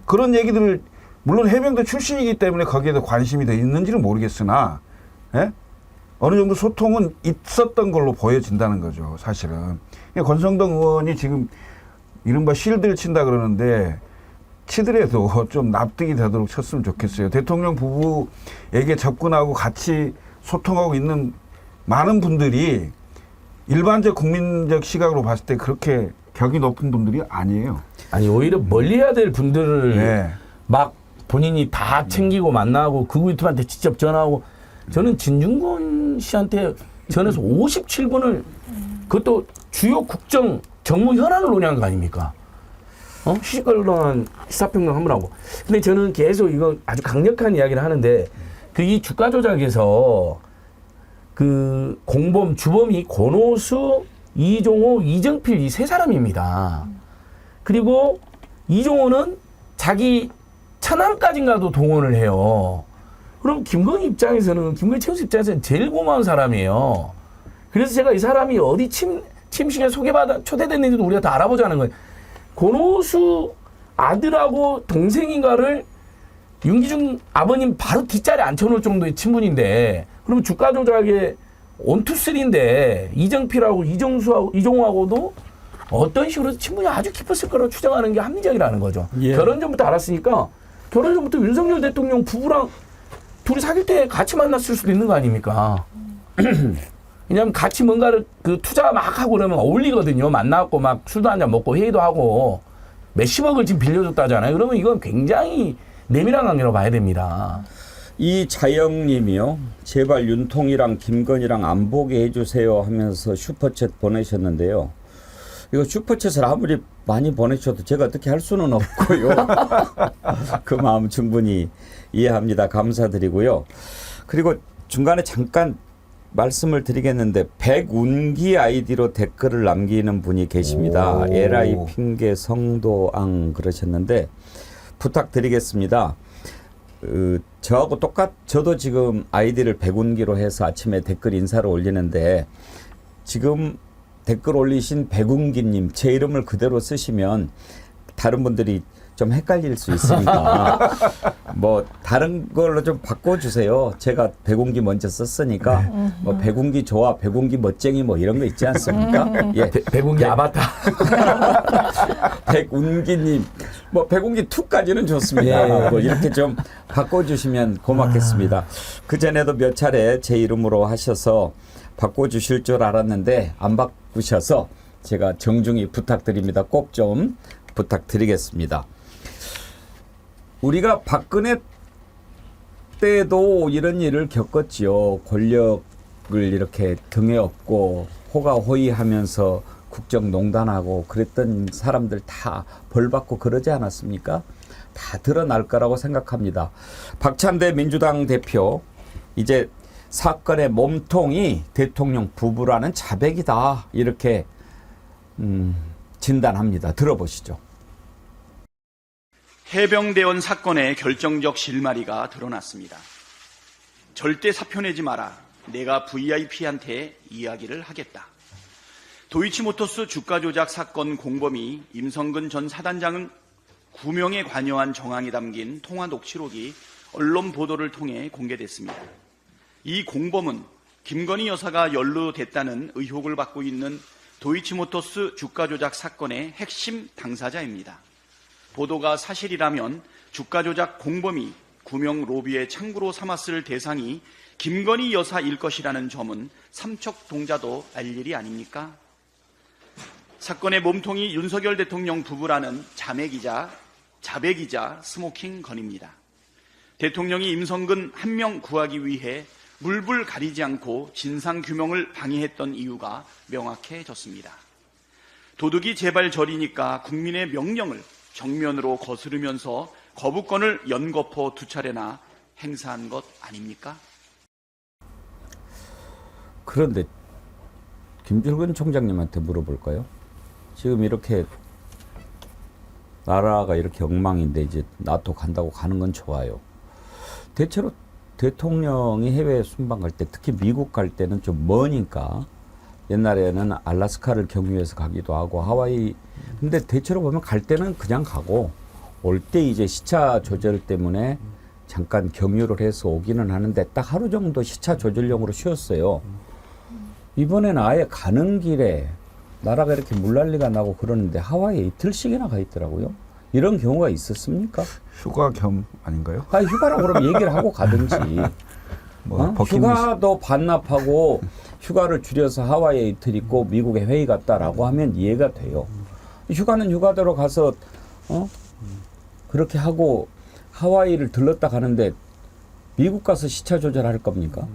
그런 얘기들을 물론 해병대 출신이기 때문에 거기에도 관심이 더 있는지는 모르겠으나 어느 정도 소통은 있었던 걸로 보여진다는 거죠. 사실은. 권성동 의원이 지금 이른바 실드를 친다 그러는데 치더라도 좀 납득이 되도록 쳤으면 좋겠어요. 대통령 부부에게 접근하고 같이 소통하고 있는 많은 분들이 일반적 국민적 시각으로 봤을 때 그렇게 격이 높은 분들이 아니에요. 아니 오히려 멀리해야 될 분들을 막 본인이 다 챙기고 만나고 극우 유튜브한테 직접 전화하고 저는 진중권 씨한테 전화해서 57분을 그것도 주요 국정 정무 현안을 논의한 거 아닙니까? 시시걸렁한 시사평론 한 번 하고. 근데 저는 계속 이거 아주 강력한 이야기를 하는데 이 주가 조작에서 그 공범 주범이 권오수, 이종호, 이정필 이 3사람입니다. 그리고 이종호는 자기 처남까지인가도 동원을 해요. 그럼 김건희 입장에서는 김건희 최우수 입장에서는 제일 고마운 사람이에요. 그래서 제가 이 사람이 어디 침식에 초대됐는지도 우리가 다 알아보자는 거예요. 권오수 아들하고 동생인가를 윤기중 아버님 바로 뒷자리에 앉혀놓을 정도의 친분인데 그러면 주가 조작의 원투쓰리인데 이정필하고 이종호하고도 어떤 식으로 친분이 아주 깊었을 거라고 추정하는 게 합리적이라는 거죠. 결혼 전부터 알았으니까 결혼 전부터 윤석열 대통령 부부랑 둘이 사귈 때 같이 만났을 수도 있는 거 아닙니까? 왜냐하면 같이 뭔가를 그 투자 막 하고 그러면 어울리거든요. 만나고 막 술도 한잔 먹고 회의도 하고 몇십억을 지금 빌려줬다잖아요. 그러면 이건 굉장히 내밀한 관계로 봐야 됩니다. 이자영님이요. 제발 윤통이랑 김건희랑 안 보게 해주세요 하면서 슈퍼챗 보내셨는데요. 이거 슈퍼챗을 아무리 많이 보내셔도 제가 어떻게 할 수는 없고요. 그 마음 충분히 이해합니다. 감사드리고요. 그리고 중간에 잠깐 말씀을 드리겠는데 백운기 아이디로 댓글을 남기는 분이 계십니다. LI 핑계 성도앙 그러셨는데 부탁드리겠습니다. 저하고 저도 지금 아이디를 백운기로 해서 아침에 댓글 인사를 올리는데 지금 댓글 올리신 백운기님 제 이름을 그대로 쓰시면 다른 분들이 좀 헷갈릴 수 있으니까 뭐 다른 걸로 좀 바꿔주세요. 제가 백운기 먼저 썼으니까 뭐 백운기 좋아, 백운기 멋쟁이 뭐 이런 거 있지 않습니까? 예, 백운기 아바타. 백운기님, 뭐 백운기 2까지는 좋습니다. 예. 뭐 이렇게 좀 바꿔주시면 고맙겠습니다. 그 전에도 몇 차례 제 이름으로 하셔서 바꿔주실 줄 알았는데 안 바꾸셔서 제가 정중히 부탁드립니다. 꼭 좀 부탁드리겠습니다. 우리가 박근혜 때도 이런 일을 겪었지요. 권력을 이렇게 등에 업고 호가호위하면서 국정농단하고 그랬던 사람들 다 벌받고 그러지 않았습니까? 다 드러날 거라고 생각합니다. 박찬대 민주당 대표 이제 사건의 몸통이 대통령 부부라는 자백이다 이렇게 진단합니다. 들어보시죠. 해병대원 사건의 결정적 실마리가 드러났습니다. 절대 사표내지 마라. 내가 VIP한테 이야기를 하겠다. 도이치모터스 주가 조작 사건 공범이 임성근 전 사단장은 구명에 관여한 정황이 담긴 통화 녹취록이 언론 보도를 통해 공개됐습니다. 이 공범은 김건희 여사가 연루됐다는 의혹을 받고 있는 도이치모터스 주가 조작 사건의 핵심 당사자입니다. 보도가 사실이라면 주가 조작 공범이 구명 로비의 창구로 삼았을 대상이 김건희 여사일 것이라는 점은 삼척동자도 알 일이 아닙니까? 사건의 몸통이 윤석열 대통령 부부라는 자백이자 스모킹 건입니다. 대통령이 임성근 한 명 구하기 위해 물불 가리지 않고 진상규명을 방해했던 이유가 명확해졌습니다. 도둑이 제발 저리니까 국민의 명령을 정면으로 거스르면서 거부권을 연거푸 2차례나 행사한 것 아닙니까? 그런데 김준근 총장님한테 물어볼까요? 지금 이렇게 나라가 이렇게 엉망인데 이제 나토 간다고 가는 건 좋아요. 대체로 대통령이 해외 순방 갈 때 특히 미국 갈 때는 좀 머니까 옛날에는 알라스카를 경유해서 가기도 하고 하와이 근데 대체로 보면 갈 때는 그냥 가고 올 때 이제 시차 조절 때문에 잠깐 경유를 해서 오기는 하는데 딱 하루 정도 시차 조절용으로 쉬었어요. 이번에는 아예 가는 길에 나라가 이렇게 물난리가 나고 그러는데 하와이에 이틀씩이나 가 있더라고요. 이런 경우가 있었습니까? 휴가 겸 아닌가요? 아, 휴가라고 그러면 얘기를 하고 가든지. 휴가도 반납하고 휴가를 줄여서 하와이에 이틀 있고 미국에 회의 갔다라고 하면 이해가 돼요. 휴가는 휴가대로 가서 그렇게 하고 하와이를 들렀다 가는데 미국 가서 시차 조절할 겁니까?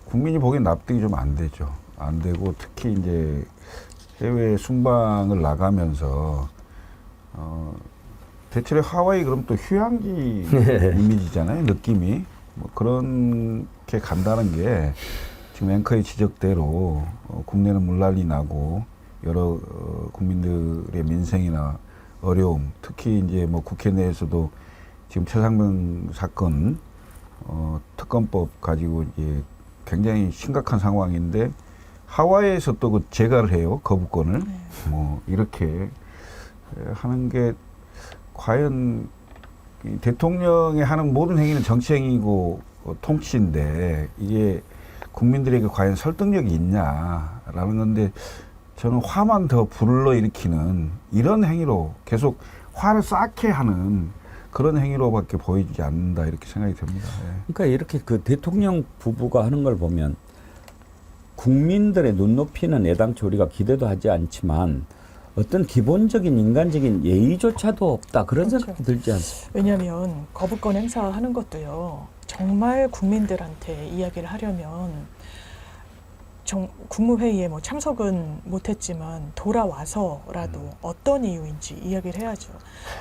국민이 보기엔 납득이 좀 안 되죠. 안 되고 특히 이제 해외 순방을 나가면서 대체로 하와이 그럼 또 휴양지 이미지잖아요. 느낌이. 뭐 그렇게 간다는 게 지금 앵커의 지적대로 국내는 물난리 나고 여러 국민들의 민생이나 어려움, 특히 이제 뭐 국회 내에서도 지금 최상병 사건 특검법 가지고 이제 굉장히 심각한 상황인데 하와이에서 또 그 재가를 해요. 거부권을. 뭐 이렇게 하는 게 과연 대통령이 하는 모든 행위는 정치 행위고 통치인데 이게 국민들에게 과연 설득력이 있냐라는 건데 저는 화만 더 불러일으키는 이런 행위로 계속 화를 쌓게 하는 그런 행위로밖에 보이지 않는다 이렇게 생각이 듭니다. 예. 그러니까 이렇게 그 대통령 부부가 하는 걸 보면 국민들의 눈높이는 애당초 우리가 기대도 하지 않지만 어떤 기본적인 인간적인 예의조차도 없다 그런 생각이 들지 않습니까? 왜냐하면 거부권 행사하는 것도요. 정말 국민들한테 이야기를 하려면 국무회의에 뭐 참석은 못했지만 돌아와서라도 어떤 이유인지 이야기를 해야죠.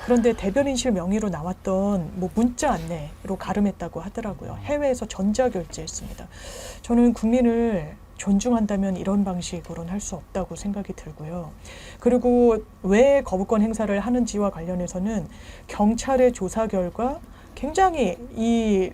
그런데 대변인실 명의로 나왔던 뭐 문자 안내로 가름했다고 하더라고요. 해외에서 전자결제했습니다. 저는 국민을 존중한다면 이런 방식으로는 할 수 없다고 생각이 들고요. 그리고 왜 거부권 행사를 하는지와 관련해서는 경찰의 조사 결과 굉장히 이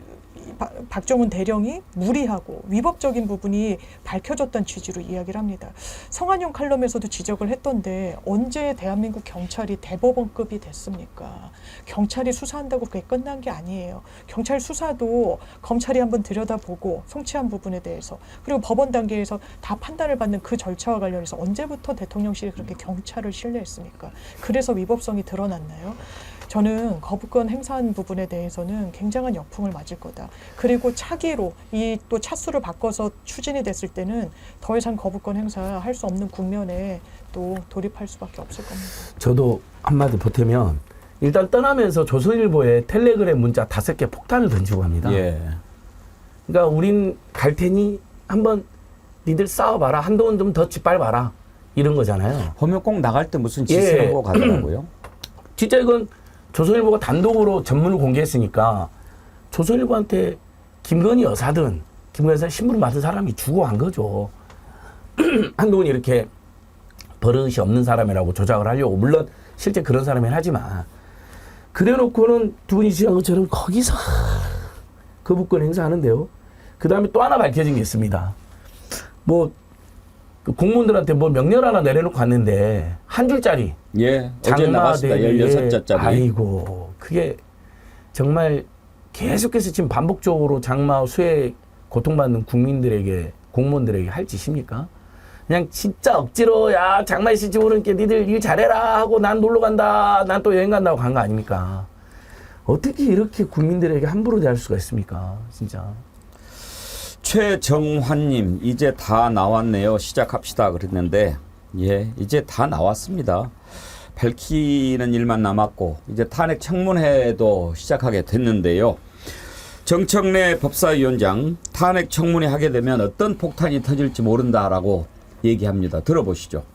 박정훈 대령이 무리하고 위법적인 부분이 밝혀졌다는 취지로 이야기를 합니다. 성한용 칼럼에서도 지적을 했던데 언제 대한민국 경찰이 대법원급이 됐습니까? 경찰이 수사한다고 그게 끝난 게 아니에요. 경찰 수사도 검찰이 한번 들여다보고 송치한 부분에 대해서 그리고 법원 단계에서 다 판단을 받는 그 절차와 관련해서 언제부터 대통령실이 그렇게 경찰을 신뢰했습니까? 그래서 위법성이 드러났나요? 저는 거부권 행사한 부분에 대해서는 굉장한 역풍을 맞을 거다. 그리고 차기로 이 또 차수를 바꿔서 추진이 됐을 때는 더 이상 거부권 행사할 수 없는 국면에 또 돌입할 수밖에 없을 겁니다. 저도 한마디 보태면 일단 떠나면서 조선일보에 텔레그램 문자 5개 폭탄을 던지고 합니다. 예. 그러니까 우린 갈 테니 한번 니들 싸워봐라. 한동안 좀 더 짓밟아라. 이런 거잖아요. 보면 꼭 나갈 때 무슨 짓을 하고 가더라고요. 진짜 이건 조선일보가 단독으로 전문을 공개했으니까 조선일보한테 김건희 여사든 김건희 여사 신분 받은 사람이 죽어간 거죠. 한동훈이 이렇게 버릇이 없는 사람이라고 조작을 하려고 물론 실제 그런 사람이긴 하지만 그래놓고는 두 분이 지적한 것처럼 거기서 거부권 행사하는데요. 그 다음에 또 하나 밝혀진 게 있습니다. 뭐 공무원들한테 뭐 명령 하나 내려놓고 갔는데 한 줄짜리. 예, 어제 나갔습니다. 16자짜리. 아이고, 그게 정말 계속해서 지금 반복적으로 장마 수해 고통받는 국민들에게 공무원들에게 할 짓입니까? 그냥 진짜 억지로 야 장마 있을지 모르니까 니들 일 잘해라 하고 난 놀러 간다, 난 또 여행 간다고 간 거 아닙니까? 어떻게 이렇게 국민들에게 함부로 대할 수가 있습니까? 진짜. 최정환님, 이제 다 나왔네요. 시작합시다. 그랬는데, 예, 이제 다 나왔습니다. 밝히는 일만 남았고, 이제 탄핵 청문회도 시작하게 됐는데요. 정청래 법사위원장, 탄핵 청문회 하게 되면 어떤 폭탄이 터질지 모른다라고 얘기합니다. 들어보시죠.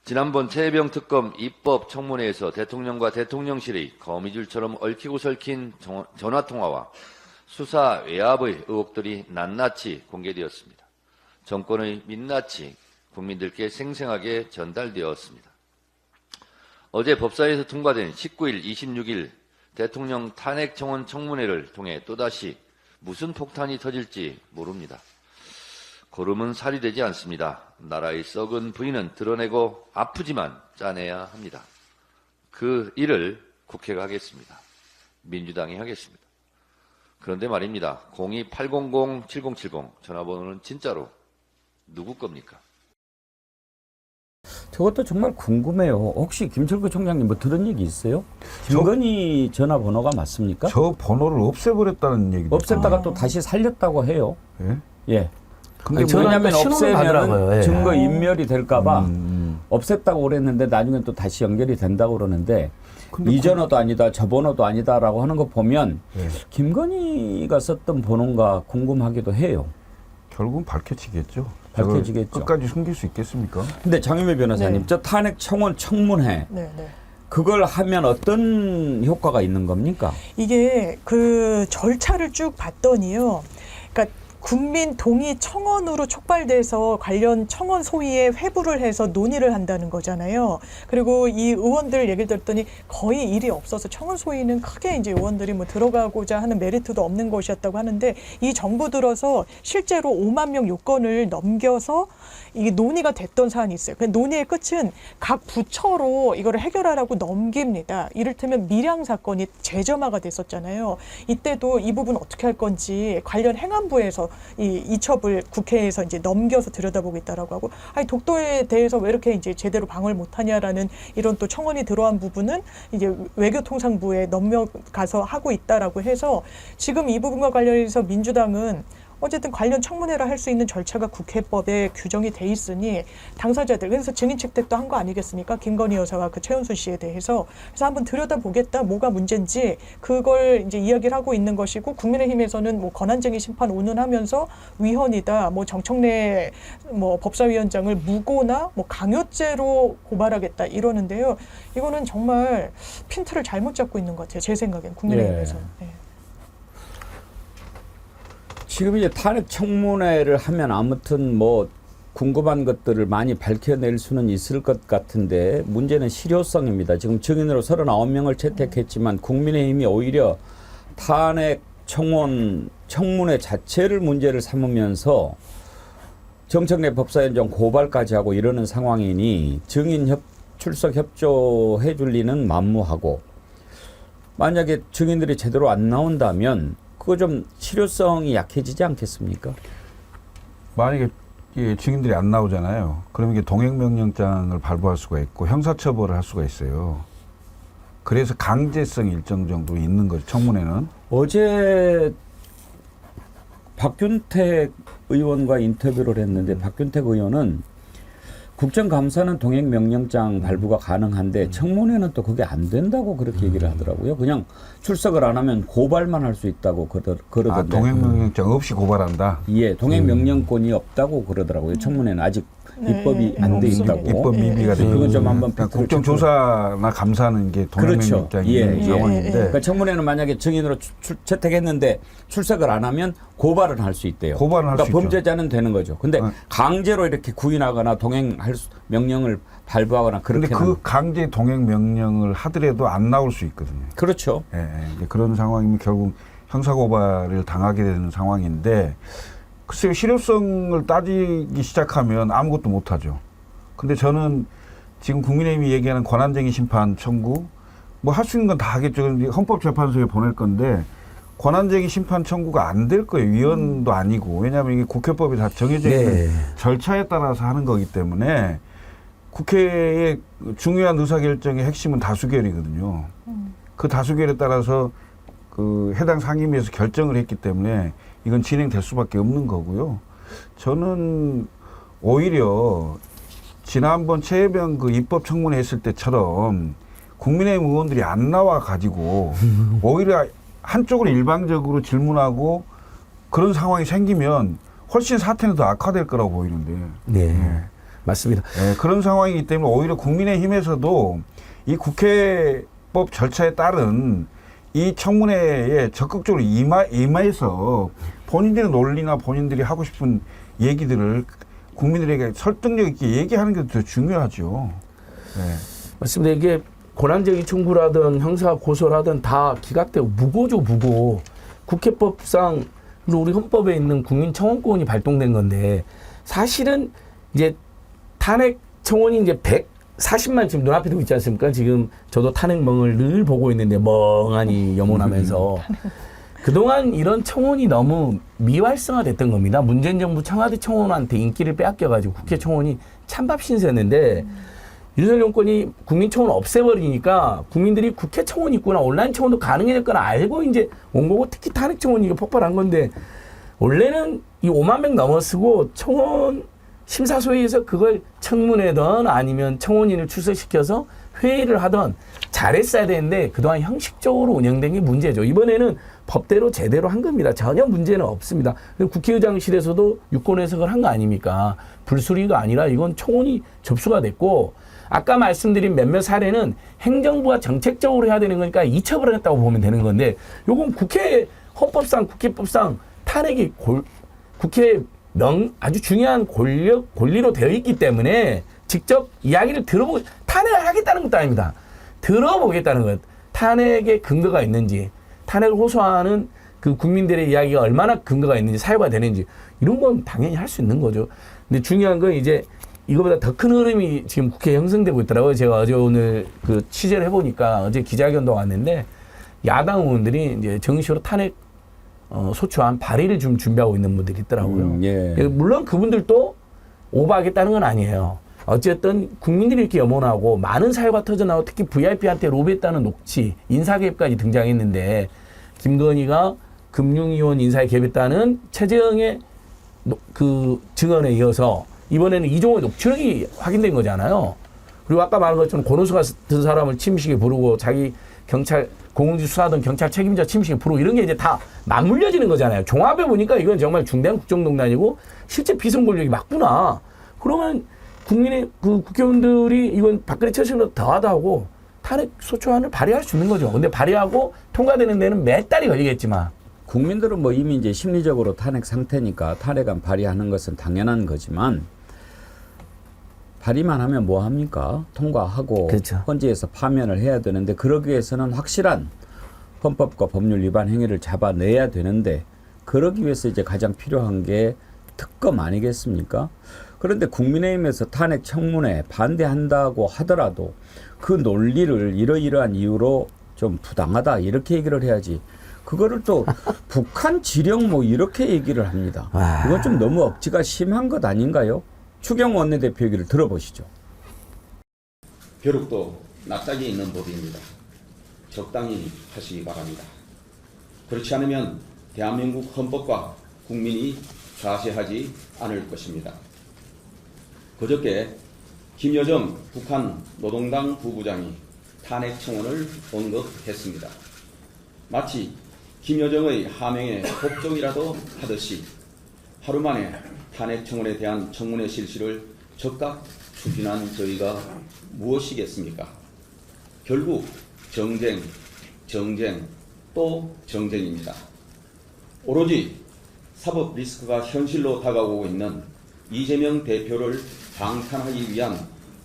지난번 최혜병 특검 입법 청문회에서 대통령과 대통령실의 거미줄처럼 얽히고 설킨 전화통화와 수사 외압의 의혹들이 낱낱이 공개되었습니다. 정권의 민낯이 국민들께 생생하게 전달되었습니다. 어제 법사위에서 통과된 19일, 26일 대통령 탄핵 청원 청문회를 통해 또다시 무슨 폭탄이 터질지 모릅니다. 고름은 살이 되지 않습니다. 나라의 썩은 부인은 드러내고 아프지만 짜내야 합니다. 그 일을 국회가 하겠습니다. 민주당이 하겠습니다. 그런데 말입니다. 02-800-7070 전화번호는 진짜로 누구 겁니까? 저것도 정말 궁금해요. 혹시 김철구 총장님 뭐 들은 얘기 있어요? 김건희 전화번호가 맞습니까? 저 번호를 없애버렸다는 얘기도 없앴다가 또 다시 살렸다고 해요. 예? 예. 근데 왜냐하면 없애면 예. 증거 인멸이 될까봐 없앴다고 그랬는데 나중에 또 다시 연결이 된다고 그러는데 이 전화도 아니다, 저 번호도 아니다라고 하는 거 보면 예. 김건희가 썼던 번호인가 궁금하기도 해요. 결국은 밝혀지겠죠. 밝혀지겠죠. 끝까지 숨길 수 있겠습니까? 근데 장윤배 변호사님, 네. 저 탄핵 청원 청문회 네, 네. 그걸 하면 어떤 효과가 있는 겁니까? 이게 그 절차를 쭉 봤더니요. 그러니까 국민 동의 청원으로 촉발돼서 관련 청원 소위에 회부를 해서 논의를 한다는 거잖아요. 그리고 이 의원들 얘기를 들었더니 거의 일이 없어서 청원 소위는 크게 이제 의원들이 뭐 들어가고자 하는 메리트도 없는 것이었다고 하는데 이 정부 들어서 실제로 5만 명 요건을 넘겨서 이게 논의가 됐던 사안이 있어요. 그 논의의 끝은 각 부처로 이거를 해결하라고 넘깁니다. 이를테면 밀양 사건이 재점화가 됐었잖아요. 이때도 이 부분 어떻게 할 건지 관련 행안부에서 이 이첩을 국회에서 이제 넘겨서 들여다보고 있다라고 하고, 아니 독도에 대해서 왜 이렇게 이제 제대로 방어를 못하냐라는 이런 또 청원이 들어간 부분은 이제 외교통상부에 넘겨가서 하고 있다라고 해서 지금 이 부분과 관련해서 민주당은 어쨌든 관련 청문회를 할 수 있는 절차가 국회법에 규정이 돼 있으니 당사자들, 그래서 증인 채택도 한 거 아니겠습니까? 김건희 여사와 그 최은순 씨에 대해서. 그래서 한번 들여다보겠다, 뭐가 문제인지 그걸 이제 이야기를 하고 있는 것이고, 국민의힘에서는 뭐 권한쟁의 심판 운운하면서 위헌이다, 뭐 정청래 뭐 법사위원장을 무고나 뭐 강요죄로 고발하겠다 이러는데요. 이거는 정말 핀트를 잘못 잡고 있는 것 같아요. 제 생각엔 국민의힘에서. 네. 지금 이제 탄핵 청문회를 하면 아무튼 뭐 궁금한 것들을 많이 밝혀낼 수는 있을 것 같은데 문제는 실효성입니다. 지금 증인으로 39명을 채택했지만 국민의힘이 오히려 탄핵 청문회 자체를 문제를 삼으면서 정청래 법사위원장 고발까지 하고 이러는 상황이니 증인 출석 협조해 줄 리는 만무하고, 만약에 증인들이 제대로 안 나온다면 그거 좀 실효성이 약해지지 않겠습니까? 만약에 증인들이 안 나오잖아요. 그러면 이게 동행명령장을 발부할 수가 있고 형사처벌을 할 수가 있어요. 그래서 강제성이 일정 정도 있는 거죠, 청문회는. 어제 박균택 의원과 인터뷰를 했는데 박균택 의원은 국정감사는 동행명령장 발부가 가능한데 청문회는 또 그게 안 된다고 그렇게 얘기를 하더라고요. 그냥 출석을 안 하면 고발만 할 수 있다고 그러던데. 아, 동행명령장 없이 고발한다? 예, 동행명령권이 없다고 그러더라고요. 청문회는 아직 입법이 안 돼 있다고. 입법 미비가 돼. 그건 좀 한번 국정조사나 감사는 이게 동행명령장이 그렇죠. 예, 상황인데. 그러니까 청문회는 만약에 증인으로 채택했는데 출석을 안 하면 고발은 할 수 있대요. 고발은 할 수 그러니까 있죠. 범죄자는 되는 거죠. 근데 강제로 이렇게 구인하거나 동행할 명령을 발부하거나 그렇게. 근데 그 강제 동행 명령을 하더라도 안 나올 수 있거든요. 그렇죠. 예, 예. 그런 상황이면 결국 형사고발을 당하게 되는 상황인데, 글쎄요, 실효성을 따지기 시작하면 아무것도 못하죠. 근데 저는 지금 국민의힘이 얘기하는 권한쟁의 심판 청구, 뭐 할 수 있는 건 다 하겠죠. 헌법재판소에 보낼 건데 권한쟁의 심판 청구가 안 될 거예요. 위헌도 아니고. 왜냐하면 이게 국회법이 다 정해져 있는 절차에 따라서 하는 거기 때문에 국회의 중요한 의사결정의 핵심은 다수결이거든요. 그 다수결에 따라서 그 해당 상임위에서 결정을 했기 때문에 이건 진행될 수밖에 없는 거고요. 저는 오히려 지난번 최혜병 그 입법청문회 했을 때처럼 국민의힘 의원들이 안 나와 가지고 오히려 한쪽으로 일방적으로 질문하고 그런 상황이 생기면 훨씬 사태는 더 악화될 거라고 보이는데. 네. 맞습니다. 네, 그런 상황이기 때문에 오히려 국민의힘에서도 이 국회법 절차에 따른 이 청문회에 적극적으로 임해서 본인들의 논리나 본인들이 하고 싶은 얘기들을 국민들에게 설득력 있게 얘기하는 게 더 중요하죠. 네. 맞습니다. 이게 권한쟁의 청구라든 형사 고소라든 다 기각되고 무고죠, 무고. 국회법상 우리 헌법에 있는 국민청원권이 발동된 건데 사실은 이제 탄핵 청원이 이제 140만 지금 눈앞에 두고 있지 않습니까? 지금 저도 탄핵멍을 늘 보고 있는데 멍하니 염원하면서 그동안 이런 청원이 너무 미활성화됐던 겁니다. 문재인 정부 청와대 청원한테 인기를 빼앗겨가지고 국회 청원이 찬밥 신세였는데 윤석열 정권이 국민 청원 없애버리니까 국민들이 국회 청원이 있구나, 온라인 청원도 가능해졌거나 알고 이제 온 거고, 특히 탄핵 청원이 이거 폭발한 건데 원래는 이 5만 명 넘어서고 청원 심사소위에서 그걸 청문회든 아니면 청원인을 출석시켜서 회의를 하던 잘했어야 되는데 그동안 형식적으로 운영된 게 문제죠. 이번에는 법대로 제대로 한 겁니다. 전혀 문제는 없습니다. 국회의장실에서도 유권 해석을 한 거 아닙니까? 불수리가 아니라 이건 청원이 접수가 됐고, 아까 말씀드린 몇몇 사례는 행정부가 정책적으로 해야 되는 거니까 이첩을 했다고 보면 되는 건데, 요건 헌법상 국회법상 탄핵이 국회 아주 중요한 권리로 되어 있기 때문에 직접 이야기를 탄핵을 하겠다는 것도 아닙니다. 들어보겠다는 것. 탄핵에 근거가 있는지, 탄핵을 호소하는 그 국민들의 이야기가 얼마나 근거가 있는지, 사유가 되는지, 이런 건 당연히 할 수 있는 거죠. 근데 중요한 건 이제 이거보다 더 큰 흐름이 지금 국회에 형성되고 있더라고요. 제가 어제 오늘 그 취재를 해보니까 어제 기자회견도 왔는데 야당 의원들이 이제 정식으로 탄핵 소추안 발의를 좀 준비하고 있는 분들이 있더라고요. 물론 그분들도 오버하겠다는 건 아니에요. 어쨌든 국민들이 이렇게 염원하고 많은 사유가 터져나오고 특히 VIP한테 로비했다는 녹취, 인사개입까지 등장했는데 김건희가 금융위원 인사에 개입했다는 최재형의 그 증언에 이어서 이번에는 이종호의 녹취록이 확인된 거잖아요. 그리고 아까 말한 것처럼 권오수 같은 사람을 침식에 부르고 자기 경찰 공공지 수사하던 경찰 책임자 침식에 부르고 이런 게 이제 다 맞물려지는 거잖아요. 종합해 보니까 이건 정말 중대한 국정농단이고 실제 비선 권력이 맞구나. 그러면 국민의 그 국회의원들이 이건 박근혜 처신으로 더하다 하고 탄핵 소추안을 발의할 수 있는 거죠. 근데 발의하고 통과되는 데는 몇 달이 걸리겠지만 국민들은 뭐 이미 이제 심리적으로 탄핵 상태니까 탄핵안 발의하는 것은 당연한 거지만 발의만 하면 뭐 합니까? 통과하고 그렇죠. 헌재에서 파면을 해야 되는데 그러기 위해서는 확실한 헌법과 법률 위반 행위를 잡아내야 되는데 그러기 위해서 이제 가장 필요한 게 특검 아니겠습니까? 그런데 국민의힘에서 탄핵 청문회 반대한다고 하더라도 그 논리를 이러이러한 이유로 좀 부당하다 이렇게 얘기를 해야지. 그거를 또 북한 지령 뭐 이렇게 얘기를 합니다. 이건 좀 너무 억지가 심한 것 아닌가요? 추경호 원내대표 얘기를 들어보시죠. 벼룩도 납작이 있는 법입니다. 적당히 하시기 바랍니다. 그렇지 않으면 대한민국 헌법과 국민이 좌시하지 않을 것입니다. 그저께 김여정 북한 노동당 부부장이 탄핵 청원을 언급했습니다. 마치 김여정의 하명에 복종이라도 하듯이 하루 만에 탄핵 청원에 대한 청문회 실시를 즉각 추진한 저희가 무엇이겠습니까? 결국 정쟁, 또 정쟁입니다. 오로지 사법 리스크가 현실로 다가오고 있는 이재명 대표를 방탄하기 위한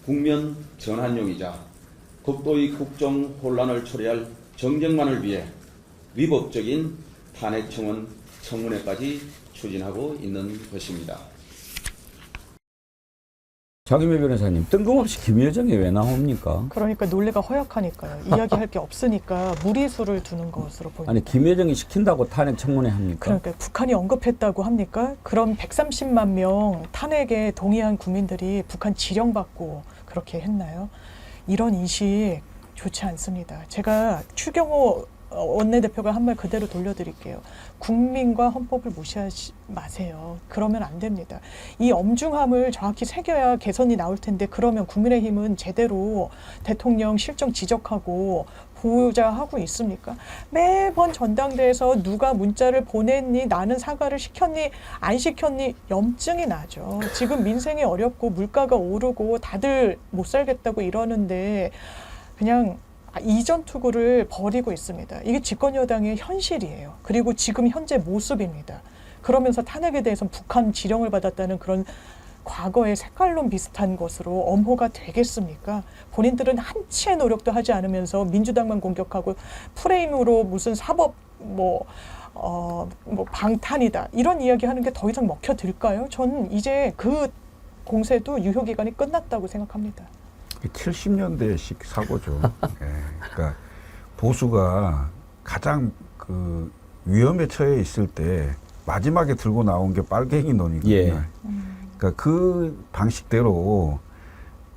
국면 전환용이자 극도의 국정 혼란을 초래할 정쟁만을 위해 위법적인 탄핵 청원 청문회까지 추진하고 있는 것입니다. 장윤배 변호사님, 뜬금없이 김여정이 왜 나옵니까? 그러니까 논리가 허약하니까요. 이야기할 게 없으니까 무리수를 두는 것으로 보입니다. 아니 김여정이 시킨다고 탄핵 청문회 합니까? 그러니까 북한이 언급했다고 합니까? 그럼 130만 명 탄핵에 동의한 국민들이 북한 지령받고 그렇게 했나요? 이런 인식 좋지 않습니다. 제가 추경호 원내대표가 한 말 그대로 돌려드릴게요. 국민과 헌법을 무시하지 마세요. 그러면 안 됩니다. 이 엄중함을 정확히 새겨야 개선이 나올 텐데 그러면 국민의힘은 제대로 대통령 실정 지적하고 보호자 하고 있습니까? 매번 전당대회에서 누가 문자를 보냈니? 나는 사과를 시켰니? 안 시켰니? 염증이 나죠. 지금 민생이 어렵고 물가가 오르고 다들 못 살겠다고 이러는데 그냥 이전 투구를 벌이고 있습니다. 이게 집권 여당의 현실이에요. 그리고 지금 현재 모습입니다. 그러면서 탄핵에 대해서 북한 지령을 받았다는 그런 과거의 색깔론 비슷한 것으로 엄호가 되겠습니까? 본인들은 한치의 노력도 하지 않으면서 민주당만 공격하고 프레임으로 무슨 사법 방탄이다 이런 이야기하는 게 더 이상 먹혀들까요? 저는 이제 그 공세도 유효기간이 끝났다고 생각합니다. 70년대식 사고죠. 예, 그러니까 보수가 가장 그 위험에 처해 있을 때 마지막에 들고 나온 게 빨갱이론이거든요. 예. 그러니까 그 방식대로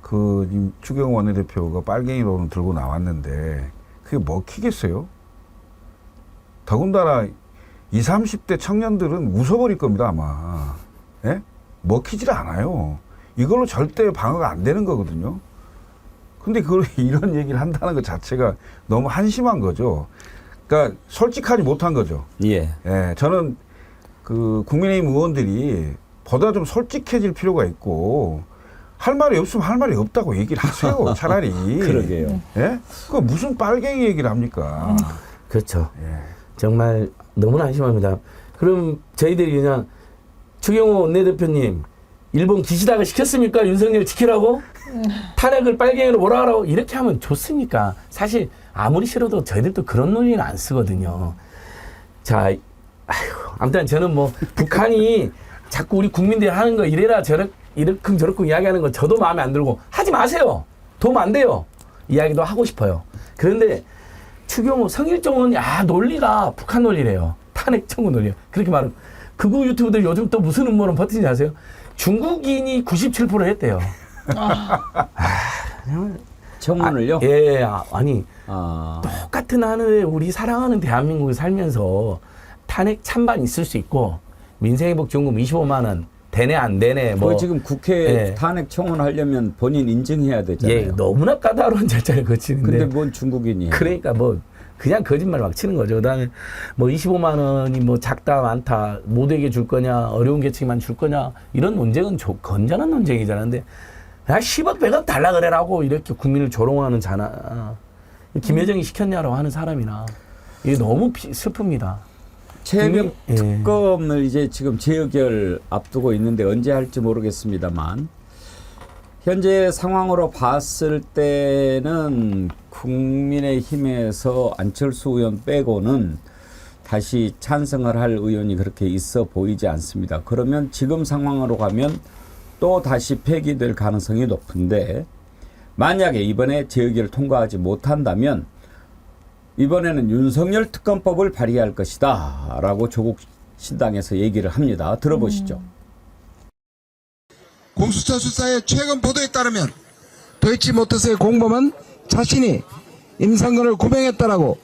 그 추경호 원내대표가 빨갱이론을 들고 나왔는데 그게 먹히겠어요? 더군다나 20, 30대 청년들은 웃어버릴 겁니다, 아마. 예? 먹히질 않아요. 이걸로 절대 방어가 안 되는 거거든요. 근데 그걸 이런 얘기를 한다는 것 자체가 너무 한심한 거죠. 그러니까 솔직하지 못한 거죠. 예. 예, 저는 그 국민의힘 의원들이 보다 좀 솔직해질 필요가 있고 할 말이 없으면 할 말이 없다고 얘기를 하세요. 차라리. 그러게요. 예? 그 무슨 빨갱이 얘기를 합니까? 그렇죠. 예. 정말 너무나 한심합니다. 그럼 저희들이 그냥 추경호 원내대표님 일본 기시다가 시켰습니까? 윤석열 지키라고? 탄핵을 빨갱이로 뭐라 하라고? 이렇게 하면 좋습니까? 사실 아무리 싫어도 저희들도 그런 논리는 안 쓰거든요. 자, 아무튼 저는 뭐 북한이 자꾸 우리 국민들이 하는 거 이래라 이렇게 저렇게 이야기하는 거 저도 마음에 안 들고 하지 마세요. 도움 안 돼요. 이야기도 하고 싶어요. 그런데 추경호 성일종은 논리가 북한 논리래요. 탄핵 청구 논리요. 그렇게 말하면 극우 유튜브들 요즘 또 무슨 음모론 버티는지 아세요? 중국인이 97% 했대요. 청문을요? 예, 아니 똑같은 하늘에 우리 사랑하는 대한민국에 살면서 탄핵 찬반 있을 수 있고 민생회복지원금 25만 원 되네 안 되네 뭐 지금 국회 예. 탄핵 청원하려면 본인 인증해야 되잖아요. 예, 너무나 까다로운 절차를 거치는데. 근데 뭔 중국인이 해요? 그러니까 뭐 그냥 거짓말 막 치는 거죠. 그다음에 뭐 25만 원이 뭐 작다 많다 모두에게 줄 거냐 어려운 계층만 줄 거냐 이런 논쟁은 건전한 논쟁이잖아. 근데 야 10억 100억 달라 그래라고 이렇게 국민을 조롱하는 자나 김여정이 시켰냐라고 하는 사람이나 이게 너무 슬픕니다. 최혜병 특검을 이제 지금 재의결 앞두고 있는데 언제 할지 모르겠습니다만 현재 상황으로 봤을 때는 국민의힘에서 안철수 의원 빼고는 다시 찬성을 할 의원이 그렇게 있어 보이지 않습니다. 그러면 지금 상황으로 가면 또 다시 폐기될 가능성이 높은데 만약에 이번에 재의결을 통과하지 못한다면 이번에는 윤석열 특검법을 발의할 것이다 라고 조국 신당에서 얘기를 합니다. 들어보시죠. 공수처 수사의 최근 보도에 따르면 도이치모터스의 공범은 자신이 임성근을 구명했다라고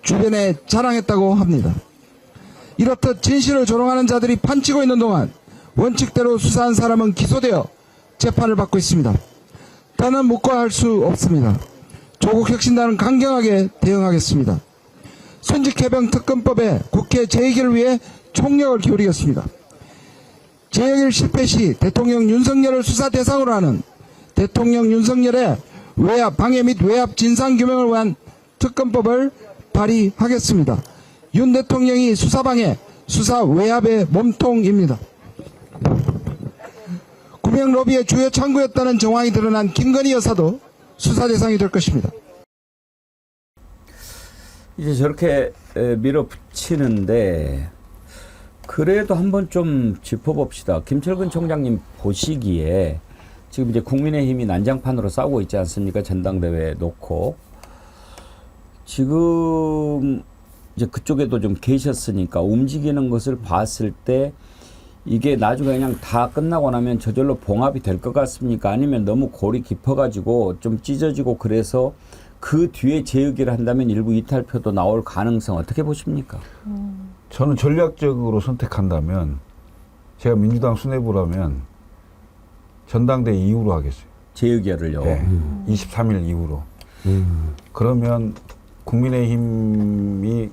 주변에 자랑했다고 합니다. 이렇듯 진실을 조롱하는 자들이 판치고 있는 동안 원칙대로 수사한 사람은 기소되어 재판을 받고 있습니다. 더는 묵과할 수 없습니다. 조국 혁신당은 강경하게 대응하겠습니다. 순직해병 특검법에 국회 재의결을 위해 총력을 기울이겠습니다. 재의결 실패 시 대통령 윤석열을 수사 대상으로 하는 대통령 윤석열의 외압 방해 및 외압 진상규명을 위한 특검법을 발의하겠습니다. 윤 대통령이 수사방해, 수사 외압의 몸통입니다. 구명 로비의 주요 창구였다는 정황이 드러난 김건희 여사도 수사 대상이 될 것입니다. 이제 저렇게 밀어붙이는데 그래도 한번 좀 짚어봅시다. 김철근 총장님 보시기에 지금 이제 국민의힘이 난장판으로 싸우고 있지 않습니까? 전당대회에 놓고 지금 이제 그쪽에도 좀 계셨으니까 움직이는 것을 봤을 때 이게 나중에 그냥 다 끝나고 나면 저절로 봉합이 될 것 같습니까? 아니면 너무 골이 깊어가지고 좀 찢어지고 그래서 그 뒤에 재의결을 한다면 일부 이탈표도 나올 가능성 어떻게 보십니까? 저는 전략적으로 선택한다면 제가 민주당 수뇌부라면 전당대회 이후로 하겠어요. 재의결을요? 네. 23일 이후로. 그러면 국민의힘이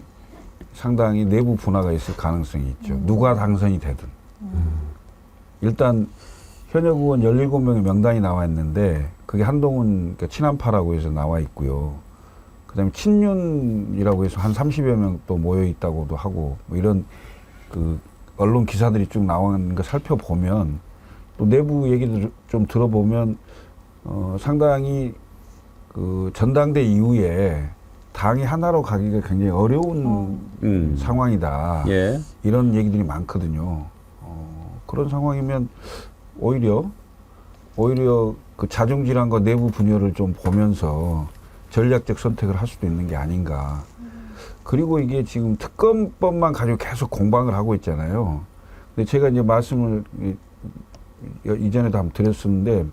상당히 내부 분화가 있을 가능성이 있죠. 누가 당선이 되든. 일단 현역 의원 17명의 명단이 나와 있는데 그게 한동훈 그러니까 친한파라고 해서 나와 있고요. 그다음에 친윤이라고 해서 한 30여 명 또 모여 있다고도 하고 뭐 이런 그 언론 기사들이 쭉 나오는 거 살펴보면 또 내부 얘기도 좀 들어보면 상당히 그 전당대 이후에 당이 하나로 가기가 굉장히 어려운 상황이다. 예. 이런 얘기들이 많거든요. 그런 상황이면 오히려 그 자중질환과 내부 분열을 좀 보면서 전략적 선택을 할 수도 있는 게 아닌가. 그리고 이게 지금 특검법만 가지고 계속 공방을 하고 있잖아요. 근데 제가 이제 말씀을 이전에도 한번 드렸었는데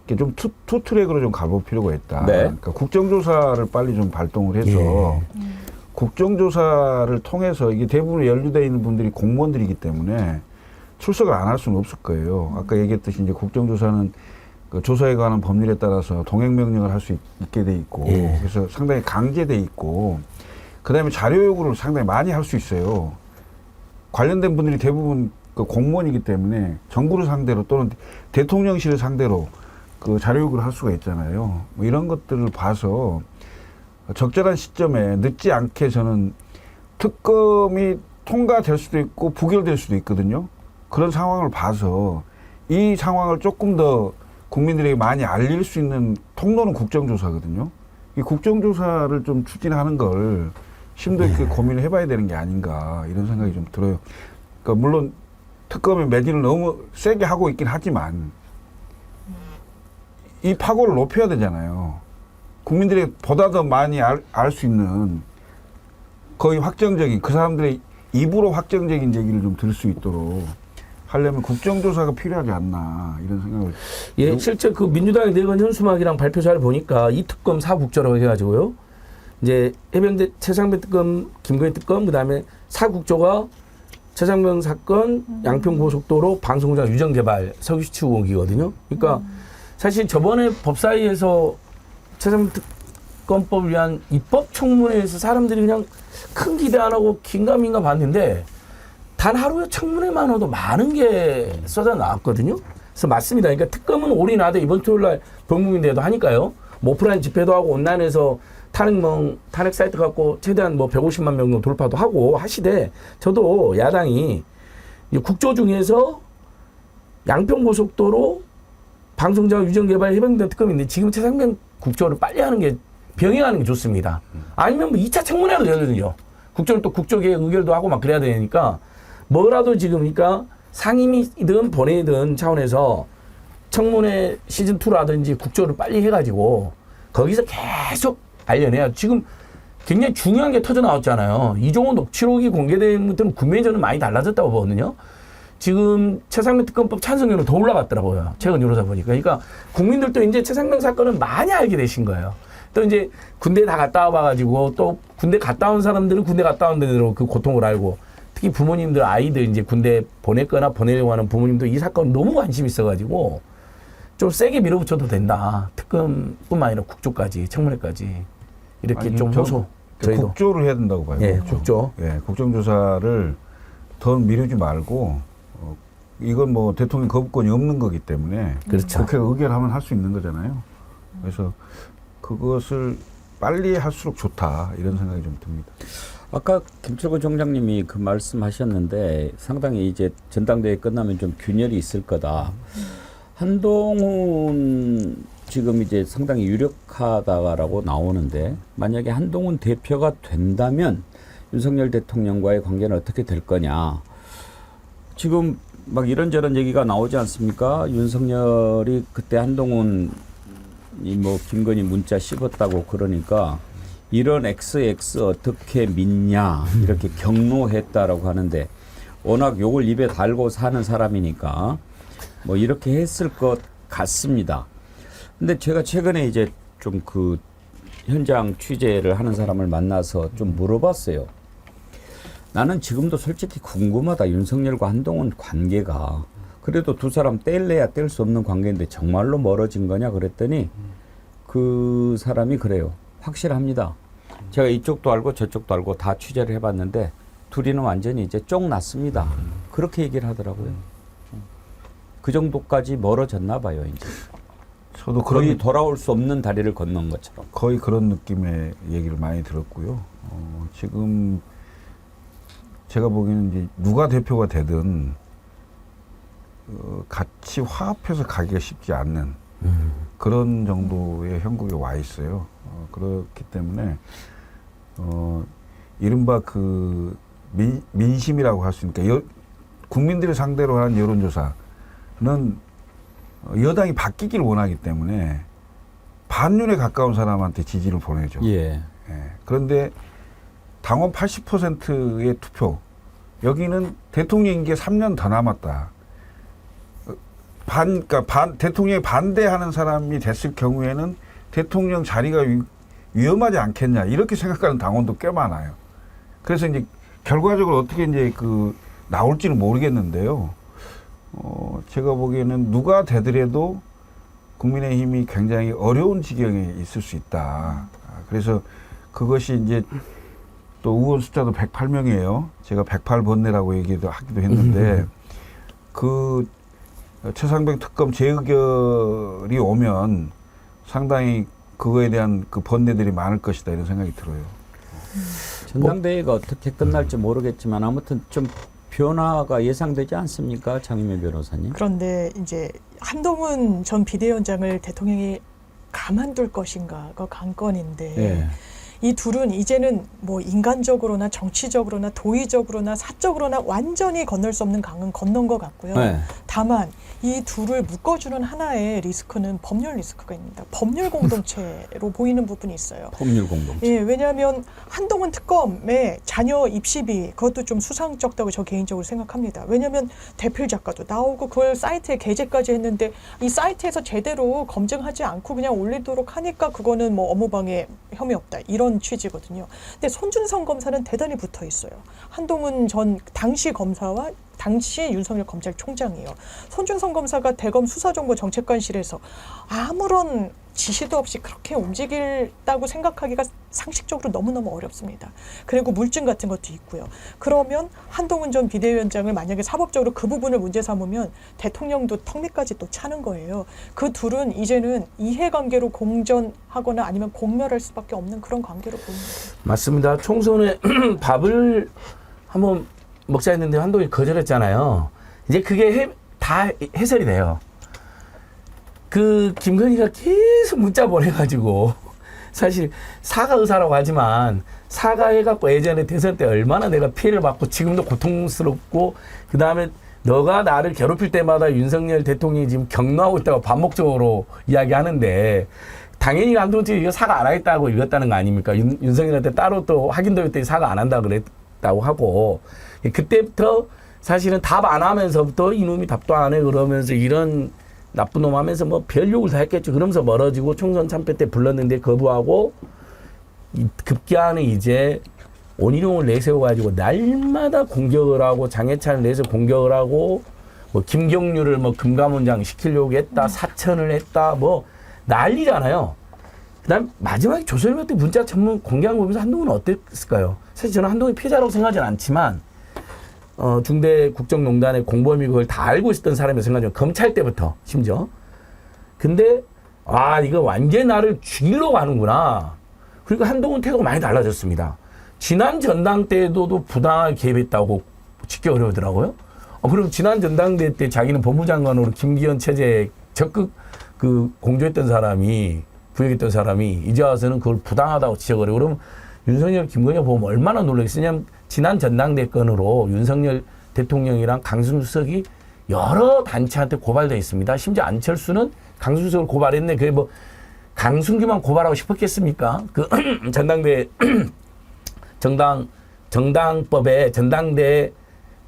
이게 좀 투 트랙으로 좀 가볼 필요가 있다. 네. 그러니까 국정조사를 빨리 좀 발동을 해서 국정조사를 통해서 이게 대부분 연루되어 있는 분들이 공무원들이기 때문에 출석을 안 할 수는 없을 거예요. 아까 얘기했듯이 이제 국정조사는 그 조사에 관한 법률에 따라서 동행명령을 할 수 있게 돼 있고 그래서 상당히 강제돼 있고 그다음에 자료 요구를 상당히 많이 할 수 있어요. 관련된 분들이 대부분 그 공무원이기 때문에 정부를 상대로 또는 대통령실을 상대로 그 자료 요구를 할 수가 있잖아요. 뭐 이런 것들을 봐서 적절한 시점에 늦지 않게 저는 특검이 통과될 수도 있고 부결될 수도 있거든요. 그런 상황을 봐서 이 상황을 조금 더 국민들에게 많이 알릴 수 있는 통로는 국정조사거든요. 이 국정조사를 좀 추진하는 걸 심도 있게 고민을 해봐야 되는 게 아닌가 이런 생각이 좀 들어요. 그러니까 물론 특검의 매진을 너무 세게 하고 있긴 하지만 이 파고를 높여야 되잖아요. 국민들이 보다 더 많이 알 수 있는 거의 확정적인 그 사람들의 입으로 확정적인 얘기를 좀 들을 수 있도록 하려면 국정조사가 필요하지 않나 이런 생각을. 예, 실제 그 민주당의 내건 현수막이랑 발표자를 보니까 이 특검 사국조라고 해가지고요. 이제 해병대 최상병 특검, 김건희 특검, 그다음에 사국조가 최상병 사건, 양평고속도로 방송장 유전개발 석유수출 의혹이거든요. 그러니까 사실 저번에 법사위에서 최상병 특검법을 위한 입법 청문회에서 사람들이 그냥 큰 기대 안 하고 긴가민가 봤는데 단 하루에 청문회만 해도 많은 게 쏟아 나왔거든요. 그래서 맞습니다. 그러니까 특검은 올인하되 이번 토요일 날 법무부인대회도 하니까요. 뭐 오프라인 집회도 하고 온라인에서 탄핵 사이트 갖고 최대한 뭐 150만 명 돌파도 하고 하시되 저도 야당이 국조 중에서 양평고속도로 방송장 유전개발 해병대 특검인데 지금 최상병 국조를 빨리 하는 게 병행하는 게 좋습니다. 아니면 뭐 2차 청문회도 되거든요. 국조는 또 국조계 의결도 하고 막 그래야 되니까 뭐라도 지금 그러니까 상임이든 본회의든 차원에서 청문회 시즌2라든지 국조를 빨리 해가지고 거기서 계속 알려내야 지금 굉장히 중요한 게 터져 나왔잖아요. 이종호 녹취록이 공개된 것들은 국면전은 많이 달라졌다고 보거든요. 지금 최상병 특검법 찬성률은 더 올라갔더라고요. 최근 여론조사 보니까. 그러니까 국민들도 이제 최상병 사건을 많이 알게 되신 거예요. 또 이제 군대 다 갔다 와봐가지고 또 군대 갔다 온 사람들은 군대 갔다 온 대로 그 고통을 알고 특히 부모님들 아이들 이제 군대 보냈거나 보내려고 하는 부모님도 이 사건 너무 관심 있어가지고 좀 세게 밀어붙여도 된다. 특검뿐만 아니라 국조까지 청문회까지 이렇게 아니, 좀 호소. 저희도 국조를 해야 된다고 봐요. 예, 국조. 예, 국정조사를 더 미루지 말고 이건 뭐 대통령 거부권이 없는 거기 때문에 그렇죠. 국회가 의결하면 할 수 있는 거잖아요. 그래서 그것을 빨리 할수록 좋다 이런 생각이 좀 듭니다. 아까 김철구 총장님이 그 말씀하셨는데 상당히 이제 전당대회 끝나면 좀 균열이 있을 거다. 한동훈 지금 이제 상당히 유력하다라고 나오는데 만약에 한동훈 대표가 된다면 윤석열 대통령과의 관계는 어떻게 될 거냐. 지금 막 이런저런 얘기가 나오지 않습니까? 윤석열이 그때 한동훈이 뭐 김건희 문자 씹었다고 그러니까 이런 XX 어떻게 믿냐 이렇게 경로했다라고 하는데 워낙 욕을 입에 달고 사는 사람이니까 뭐 이렇게 했을 것 같습니다. 근데 제가 최근에 이제 좀 그 현장 취재를 하는 사람을 만나서 좀 물어봤어요. 나는 지금도 솔직히 궁금하다. 윤석열과 한동훈 관계가. 그래도 두 사람 뗄래야 뗄 수 없는 관계인데 정말로 멀어진 거냐 그랬더니 그 사람이 그래요. 확실합니다. 제가 이쪽도 알고 저쪽도 알고 다 취재를 해봤는데 둘이는 완전히 이제 쫑났습니다. 그렇게 얘기를 하더라고요. 그 정도까지 멀어졌나 봐요, 이제. 저도 거의 돌아올 수 없는 다리를 건넌 것처럼. 거의 그런 느낌의 얘기를 많이 들었고요. 지금 제가 보기에는 이제 누가 대표가 되든 같이 화합해서 가기가 쉽지 않는 그런 정도의 형국에 와 있어요. 그렇기 때문에 이른바 그 민심이라고 할 수 있으니까 국민들을 상대로 한 여론조사는 여당이 바뀌기를 원하기 때문에 반윤에 가까운 사람한테 지지를 보내죠. 예. 그런데 당원 80%의 투표, 여기는 대통령 임기에 3년 더 남았다. 대통령에 반대하는 사람이 됐을 경우에는 대통령 자리가 위험하지 않겠냐 이렇게 생각하는 당원도 꽤 많아요. 그래서 이제 결과적으로 어떻게 이제 나올지는 모르겠는데요. 제가 보기에는 누가 되더라도 국민의힘이 굉장히 어려운 지경에 있을 수 있다. 그래서 그것이 이제 또 의원 숫자도 108명이에요. 제가 108번뇌라고 하기도 했는데 그 최상병 특검 재의결이 오면 상당히 그거에 대한 그 번뇌들이 많을 것이다 이런 생각이 들어요. 전당대회가 어떻게 끝날지 모르겠지만 아무튼 좀 변화가 예상되지 않습니까? 장희명 변호사님. 그런데 이제 한동훈 전 비대위원장을 대통령이 가만둘 것인가가 관건인데 네. 이 둘은 이제는 뭐 인간적으로나 정치적으로나 도의적으로나 사적으로나 완전히 건널 수 없는 강은 건넌 것 같고요. 네. 다만 이 둘을 묶어주는 하나의 리스크는 법률 리스크가 있습니다. 법률 공동체로 보이는 부분이 있어요. 법률 공동체. 예, 왜냐하면 한동훈 특검의 자녀 입시비 그것도 좀 수상쩍다고 저 개인적으로 생각합니다. 왜냐하면 대필 작가도 나오고 그걸 사이트에 게재까지 했는데 이 사이트에서 제대로 검증하지 않고 그냥 올리도록 하니까 그거는 뭐 업무방해 혐의 없다 이런 취지거든요. 근데 손준성 검사는 대단히 붙어 있어요. 한동훈 전 당시 검사와 당시 윤석열 검찰총장이에요. 손준성 검사가 대검 수사정보정책관실에서 아무런 지시도 없이 그렇게 움직일다고 생각하기가 상식적으로 너무너무 어렵습니다. 그리고 물증 같은 것도 있고요. 그러면 한동훈 전 비대위원장을 만약에 사법적으로 그 부분을 문제 삼으면 대통령도 턱 밑까지 또 차는 거예요. 그 둘은 이제는 이해관계로 공전하거나 아니면 공멸할 수밖에 없는 그런 관계로 보입니다. 맞습니다. 총선에 밥을 한번 먹자 했는데 한동훈이 거절했잖아요. 이제 그게 다 해설이 돼요. 그 김건희가 계속 문자 보내가지고 사실 사과 의사라고 하지만 사과해갖고 예전에 대선 때 얼마나 내가 피해를 받고 지금도 고통스럽고 그 다음에 너가 나를 괴롭힐 때마다 윤석열 대통령이 지금 격노하고 있다고 반복적으로 이야기하는데 당연히 한동훈 측이 이거 사과 안 하겠다고 읽었다는 거 아닙니까? 윤석열한테 따로 또 확인도 했더니 사과 안 한다 그랬다고 하고 그때부터 사실은 답 안 하면서부터 이놈이 답도 안 해 그러면서 이런 나쁜 놈 하면서 뭐 별 욕을 다 했겠죠. 그러면서 멀어지고 총선 참패 때 불렀는데 거부하고 급기야는 이제 원희룡을 내세워가지고 날마다 공격을 하고 장해찬을 내서 공격을 하고 뭐 김경률을 뭐 금감원장 시키려고 했다 사천을 했다 뭐 난리잖아요. 그다음 마지막에 조선일보 때 문자 전문 공개한 거 보면서 한동훈은 어땠을까요? 사실 저는 한동훈이 피해자라고 생각하지는 않지만 중대 국정농단의 공범이 그걸 다 알고 있었던 사람이라고 생각하죠. 검찰 때부터 심지어. 근데 이거 완전히 나를 죽이려고 하는구나. 그리고 한동훈 태도가 많이 달라졌습니다. 지난 전당대회도 부당하게 개입했다고 직격 어려우더라고요. 그리고 지난 전당대회 때 자기는 법무장관으로 김기현 체제에 적극 공조했던 사람이 부역했던 사람이 이제 와서는 그걸 부당하다고 지적을 해요. 그러면 윤석열, 김건희가 보면 얼마나 놀라겠냐면 지난 전당대 건으로 윤석열 대통령이랑 강승 수석이 여러 단체한테 고발돼 있습니다. 심지어 안철수는 강승 수석을 고발했네. 그게 뭐 강승규만 고발하고 싶었겠습니까? 그 전당대 정당법에 전당대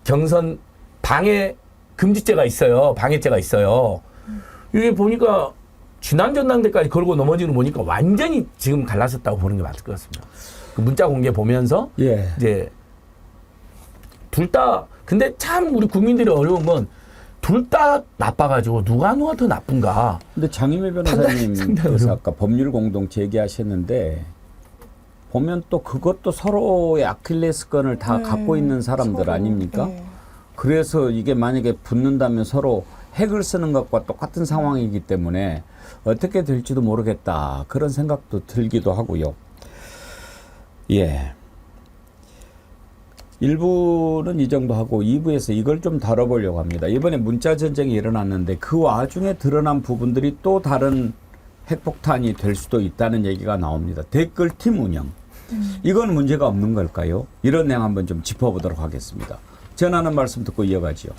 경선 방해 금지죄가 있어요. 방해죄가 있어요. 이게 보니까 지난 전당대까지 걸고 넘어지는 거 보니까 완전히 지금 갈라섰다고 보는 게 맞을 것 같습니다. 그 문자 공개 보면서 이제 둘 다 근데 참 우리 국민들이 어려운 건 둘 다 나빠가지고 누가 더 나쁜가. 근데 장희매 변호사님께서 아까 법률 공동체 얘기하셨는데 보면 또 그것도 서로의 아킬레스건을 다 갖고 있는 사람들 아닙니까? 그래서 이게 만약에 붙는다면 서로 핵을 쓰는 것과 똑같은 상황이기 때문에 어떻게 될지도 모르겠다. 그런 생각도 들기도 하고요. 예. 1부는 이 정도 하고 2부에서 이걸 좀 다뤄보려고 합니다. 이번에 문자 전쟁이 일어났는데 그 와중에 드러난 부분들이 또 다른 핵폭탄이 될 수도 있다는 얘기가 나옵니다. 댓글팀 운영. 이건 문제가 없는 걸까요? 이런 내용 한번 좀 짚어보도록 하겠습니다. 전하는 말씀 듣고 이어가지요.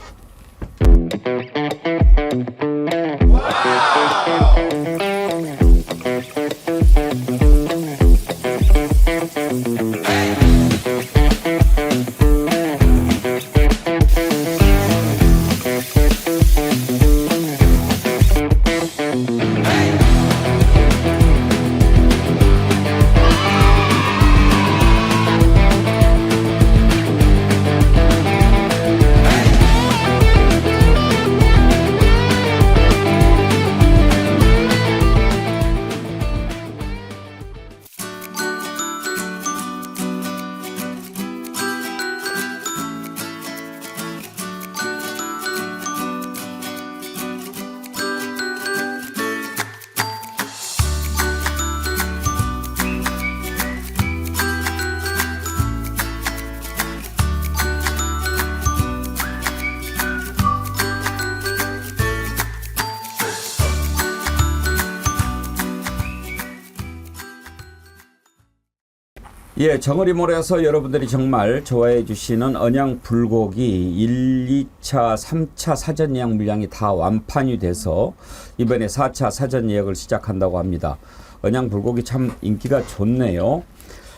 예, 정어리몰에서 여러분들이 정말 좋아해 주시는 언양 불고기 1, 2차, 3차 사전 예약 물량이 다 완판이 돼서 이번에 4차 사전 예약을 시작한다고 합니다. 언양 불고기 참 인기가 좋네요.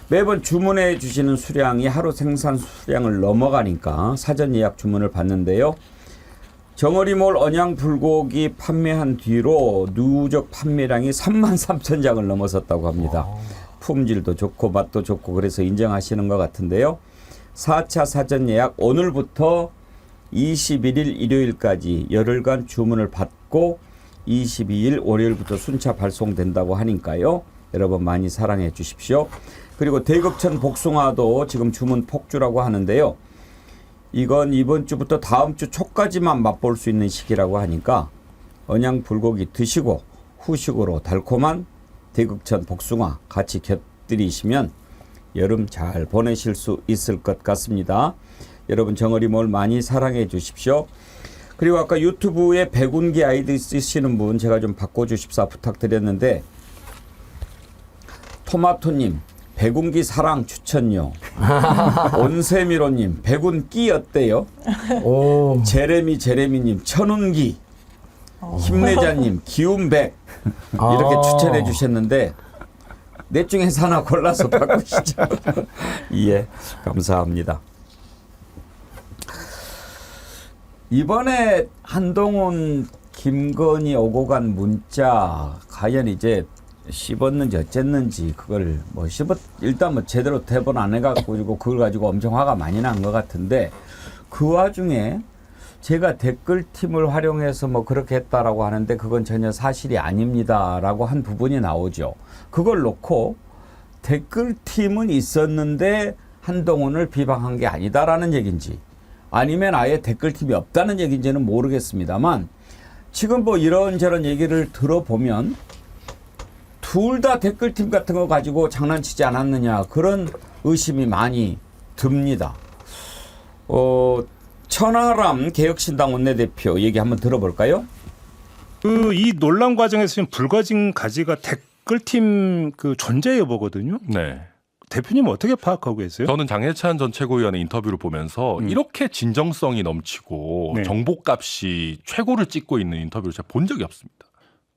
매번 주문해 주시는 수량이 하루 생산 수량을 넘어가니까 사전 예약 주문을 받는데요. 정어리몰 언양 불고기 판매한 뒤로 누적 판매량이 33,000장을 넘어섰다고 합니다. 품질도 좋고 맛도 좋고 그래서 인정하시는 것 같은데요. 4차 사전 예약 오늘부터 21일 일요일까지 열흘간 주문을 받고 22일 월요일부터 순차 발송된다고 하니까요. 여러분 많이 사랑해 주십시오. 그리고 대극천 복숭아도 지금 주문 폭주라고 하는데요. 이건 이번 주부터 다음 주 초까지만 맛볼 수 있는 시기라고 하니까 언양 불고기 드시고 후식으로 달콤한 대극천 복숭아 같이 곁들이시면 여름 잘 보내실 수 있을 것 같습니다. 여러분 정어리몰 많이 사랑해 주십시오. 그리고 아까 유튜브에 백운기 아이디 쓰시는 분 제가 좀 바꿔주십사 부탁드렸는데 토마토님 백운기 사랑 추천요. 온세미로님 백운기 어때요? 제레미님 천운기. 힘내자님 기운백 이렇게 추천해 주셨는데 넷 중에서 하나 골라서 바꾸시죠. 예, 감사합니다. 이번에 한동훈 김건희 오고 간 문자 과연 이제 씹었는지 어쨌는지 그걸 뭐 일단 뭐 제대로 대본 안 해가지고 그걸 가지고 엄청 화가 많이 난 것 같은데 그 와중에 제가 댓글팀을 활용해서 뭐 그렇게 했다라고 하는데 그건 전혀 사실이 아닙니다라고 한 부분이 나오죠. 그걸 놓고 댓글팀은 있었는데 한동훈을 비방한 게 아니다라는 얘기인지 아니면 아예 댓글팀이 없다는 얘기인지는 모르겠습니다만 지금 뭐 이런저런 얘기를 들어보면 둘 다 댓글팀 같은 거 가지고 장난치지 않았느냐 그런 의심이 많이 듭니다. 천하람 개혁신당 원내대표 얘기 한번 들어볼까요? 이 논란 과정에서 지금 불거진 가지가 댓글팀 그 존재 여부거든요. 네. 대표님 어떻게 파악하고 계세요? 저는 장해찬 전 최고위원의 인터뷰를 보면서 이렇게 진정성이 넘치고 네. 정보값이 최고를 찍고 있는 인터뷰를 제가 본 적이 없습니다.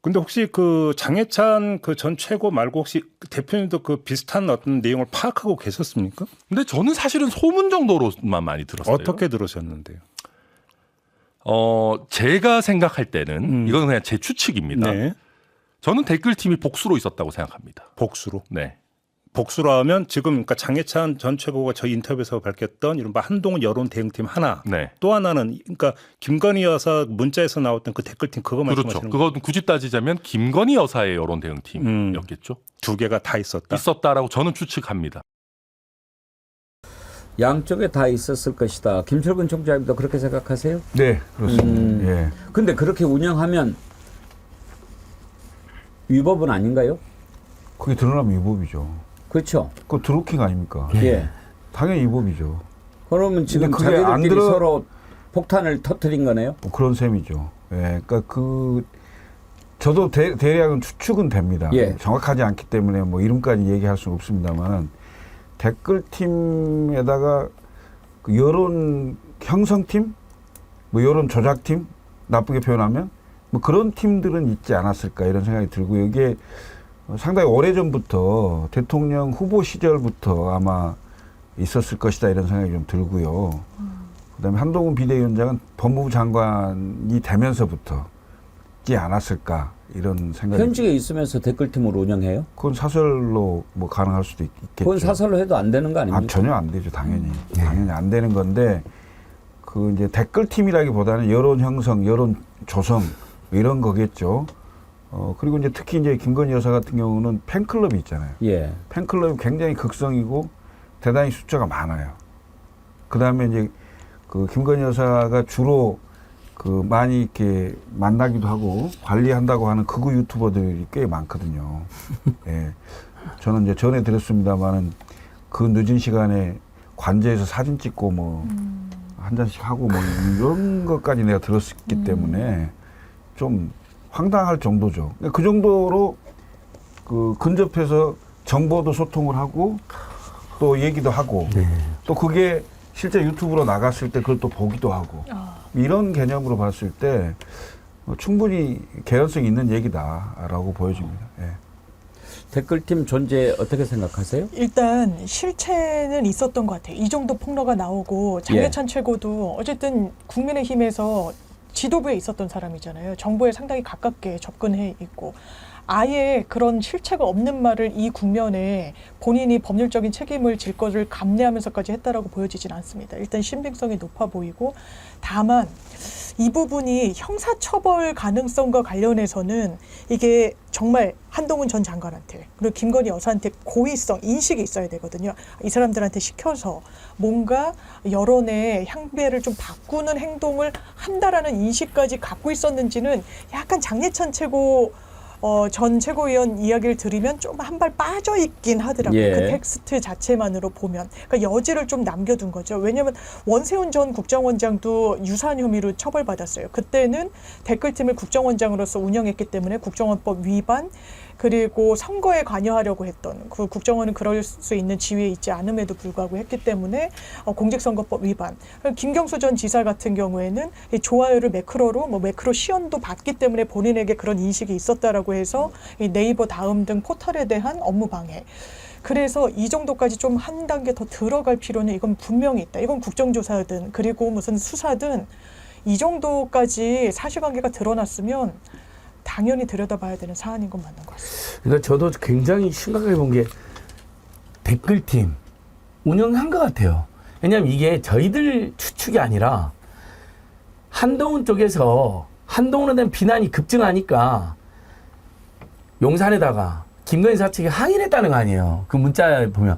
근데 혹시 그 장해찬 그 전 최고 말고 혹시 대표님도 그 비슷한 어떤 내용을 파악하고 계셨습니까? 근데 저는 사실은 소문 정도로만 많이 들었어요. 어떻게 들으셨는데요? 제가 생각할 때는 이건 그냥 제 추측입니다. 네. 저는 댓글팀이 복수로 있었다고 생각합니다. 복수로? 네. 복수로 하면 지금 그러니까 장해찬 전 최고가 저희 인터뷰에서 밝혔던 이른바 한동훈 여론 대응팀 하나, 네. 또 하나는 그러니까 김건희 여사 문자에서 나왔던 그 댓글팀 그거 말씀하시는 그렇죠. 그건 굳이 따지자면 김건희 여사의 여론 대응팀이었겠죠. 두 개가 다 있었다. 있었다라고 저는 추측합니다. 양쪽에 다 있었을 것이다. 김철근 총장님도 그렇게 생각하세요? 네, 그렇습니다. 예. 근데 그렇게 운영하면 위법은 아닌가요? 그게 드러나면 위법이죠. 그렇죠. 그 드루킹 아닙니까? 예. 당연히 위법이죠. 그러면 지금 근데 그게 안 자기들끼리 들어- 서로 폭탄을 터뜨린 거네요? 뭐 그런 셈이죠. 예. 그러니까 저도 대략은 추측은 됩니다. 예. 정확하지 않기 때문에 뭐 이름까지 얘기할 수는 없습니다만 댓글팀에다가 그 여론 형성팀, 뭐 여론 조작팀 나쁘게 표현하면 뭐 그런 팀들은 있지 않았을까 이런 생각이 들고 이게 상당히 오래전부터 대통령 후보 시절부터 아마 있었을 것이다 이런 생각이 좀 들고요. 그다음에 한동훈 비대위원장은 법무부 장관이 되면서부터 있지 않았을까 이런 생각이. 현직에 있으면서 댓글팀을 운영해요? 그건 사설로 뭐 가능할 수도 있겠죠. 그건 사설로 해도 안 되는 거 아닙니까? 전혀 안 되죠, 당연히. 당연히 안 되는 건데 그 이제 댓글팀이라기보다는 여론 형성, 여론 조성 이런 거겠죠. 그리고 이제 특히 이제 김건희 여사 같은 경우는 팬클럽이 있잖아요. 예. 팬클럽이 굉장히 극성이고 대단히 숫자가 많아요. 그 다음에 이제 그 김건희 여사가 주로 그 많이 이렇게 만나기도 하고 관리한다고 하는 극우 유튜버들이 꽤 많거든요. 예. 저는 이제 전에 드렸습니다만은 그 늦은 시간에 관제에서 사진 찍고 뭐 한 잔씩 하고 뭐 이런 것까지 내가 들었기 때문에 좀 황당할 정도죠. 그 정도로 그 근접해서 정보도 소통을 하고 또 얘기도 하고 또 그게 실제 유튜브로 나갔을 때 그걸 또 보기도 하고 이런 개념으로 봤을 때 충분히 개연성이 있는 얘기다라고 보여집니다. 예. 댓글팀 존재 어떻게 생각하세요? 일단 실체는 있었던 것 같아요. 이 정도 폭로가 나오고 장해찬 최고도 어쨌든 국민의힘에서 지도부에 있었던 사람이잖아요. 정부에 상당히 가깝게 접근해 있고 아예 그런 실체가 없는 말을 이 국면에 본인이 법률적인 책임을 질 것을 감내하면서까지 했다라고 보여지진 않습니다. 일단 신빙성이 높아 보이고, 다만 이 부분이 형사처벌 가능성과 관련해서는 이게 정말 한동훈 전 장관한테 그리고 김건희 여사한테 고의성, 인식이 있어야 되거든요. 이 사람들한테 시켜서 뭔가 여론의 향배를 좀 바꾸는 행동을 한다라는 인식까지 갖고 있었는지는 약간 장례찬 전 최고위원 이야기를 들으면 좀 한 발 빠져 있긴 하더라고요. 예. 그 텍스트 자체만으로 보면. 그러니까 여지를 좀 남겨둔 거죠. 왜냐하면 원세훈 전 국정원장도 유사한 혐의로 처벌받았어요. 그때는 댓글팀을 국정원장으로서 운영했기 때문에 국정원법 위반, 그리고 선거에 관여하려고 했던, 그 국정원은 그럴 수 있는 지위에 있지 않음에도 불구하고 했기 때문에 공직선거법 위반. 김경수 전 지사 같은 경우에는 이 좋아요를 매크로로 매크로 시연도 받기 때문에 본인에게 그런 인식이 있었다라고 해서 이 네이버 다음 등 포털에 대한 업무 방해. 그래서 이 정도까지 좀 한 단계 더 들어갈 필요는 이건 분명히 있다. 이건 국정조사든 그리고 무슨 수사든 이 정도까지 사실관계가 드러났으면 당연히 들여다봐야 되는 사안인 건 맞는 것 같습니다. 그러니까 저도 굉장히 심각하게 본 게 댓글팀 운영한 것 같아요. 왜냐하면 이게 저희들 추측이 아니라 한동훈 쪽에서 한동훈에 대한 비난이 급증하니까 용산에다가 김건희 여사 측이 항의를 했다는 거 아니에요. 그 문자 보면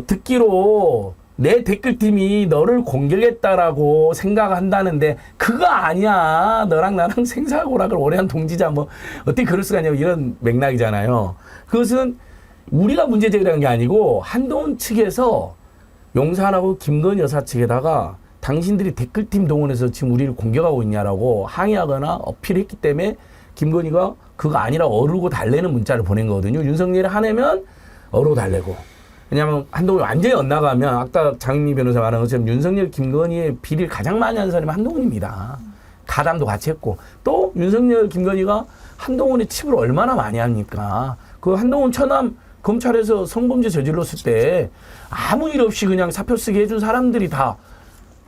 듣기로 내 댓글팀이 너를 공격했다라고 생각한다는데 그거 아니야. 너랑 나랑 생사고락을 오래 한 동지자 뭐 어떻게 그럴 수가 있냐고 이런 맥락이잖아요. 그것은 우리가 문제 제기한 게 아니고 한동훈 측에서 용산하고 김건희 여사 측에다가 당신들이 댓글팀 동원해서 지금 우리를 공격하고 있냐라고 항의하거나 어필했기 때문에 김건희가 그거 아니라고 어르고 달래는 문자를 보낸 거거든요. 윤석열이 화내면 어르고 달래고. 왜냐하면 한동훈이 완전히 엇나가면 아까 장미 변호사 말한 것처럼 윤석열, 김건희의 비리를 가장 많이 한 사람이 한동훈입니다. 가담도 같이 했고 또 윤석열, 김건희가 한동훈의 칩을 얼마나 많이 합니까? 그 한동훈 처남 검찰에서 성범죄 저질렀을 때 아무 일 없이 그냥 사표 쓰게 해준 사람들이 다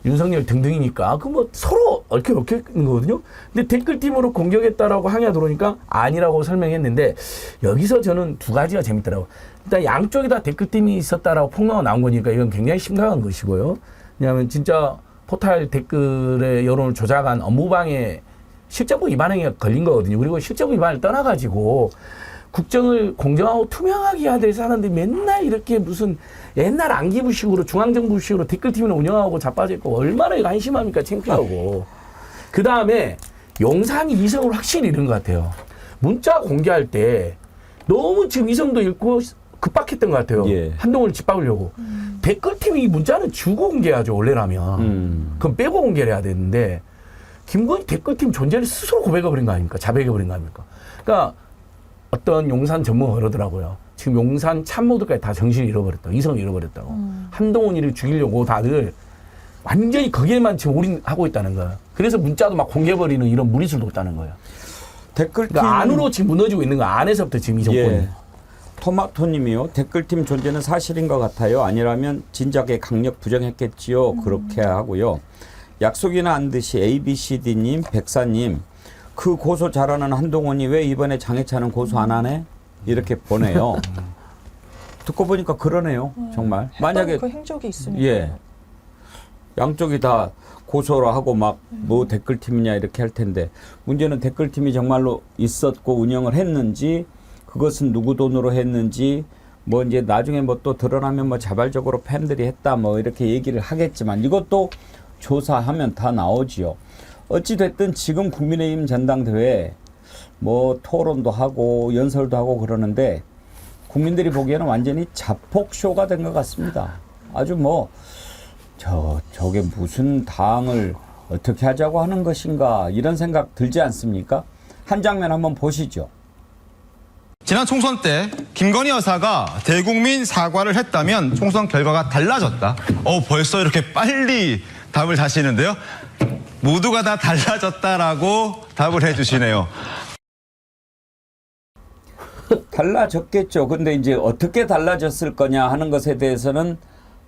윤석열 등등이니까 그 뭐 서로 얽혀있는 거거든요. 근데 댓글팀으로 공격했다라고 항의가 들어오니까 아니라고 설명했는데 여기서 저는 두 가지가 재밌더라고요. 일단 양쪽에 다 댓글팀이 있었다라고 폭로가 나온 거니까 이건 굉장히 심각한 것이고요. 왜냐하면 진짜 포탈 댓글의 여론을 조작한 업무방해 실제법 위반 행위가 걸린 거거든요. 그리고 실제법 위반을 떠나가지고 국정을 공정하고 투명하게 해야 될 사람들이 맨날 이렇게 무슨 옛날 안기부식으로 중앙정부식으로 댓글팀을 운영하고 자빠져 있고 얼마나 이거 한심합니까? 창피하고. 그 다음에 용산이 이성을 확실히 잃은 것 같아요. 문자 공개할 때 너무 지금 이성도 잃고 급박했던 것 같아요. 예. 한동훈을 짓밟으려고. 댓글팀이 이 문자는 주고 공개하죠, 원래라면. 그럼 빼고 공개를 해야 되는데 김건희 댓글팀 존재를 스스로 고백해버린 거 아닙니까? 자백해버린 거 아닙니까? 그러니까 어떤 용산 전문가가 그러더라고요. 지금 용산 참모들까지 다 정신을 잃어버렸다고, 이성을 잃어버렸다고. 한동훈이를 죽이려고 다들 완전히 거기에만 지금 올인하고 있다는 거예요. 그래서 문자도 막 공개해버리는 이런 무리수도 있다는 거예요. 댓글팀 그러니까 안으로 지금 무너지고 있는 거 안에서부터 지금 이 정권이. 예. 토마토님이요. 댓글팀 존재는 사실인 것 같아요. 아니라면 진작에 강력 부정했겠지요. 그렇게 하고요. 약속이나 안 듯이 ABCD님, 백사님, 그 고소 잘하는 한동훈이 왜 이번에 장해찬은 고소 안 하네? 이렇게 보내요. 듣고 보니까 그러네요. 정말. 만약에 그 행적이 있으니까. 예. 양쪽이 다 고소를 하고 막 뭐 댓글팀이냐 이렇게 할 텐데 문제는 댓글팀이 정말로 있었고 운영을 했는지 그것은 누구 돈으로 했는지 뭐 이제 나중에 뭐 또 드러나면 뭐 자발적으로 팬들이 했다 뭐 이렇게 얘기를 하겠지만 이것도 조사하면 다 나오지요. 어찌됐든 지금 국민의힘 전당대회 뭐 토론도 하고 연설도 하고 그러는데 국민들이 보기에는 완전히 자폭쇼가 된 것 같습니다. 아주 뭐 저게 무슨 당을 어떻게 하자고 하는 것인가 이런 생각 들지 않습니까? 한 장면 한번 보시죠. 지난 총선 때 김건희 여사가 대국민 사과를 했다면 총선 결과가 달라졌다. 벌써 이렇게 빨리 답을 하시는데요. 모두가 다 달라졌다라고 답을 해주시네요. 달라졌겠죠. 근데 이제 어떻게 달라졌을 거냐 하는 것에 대해서는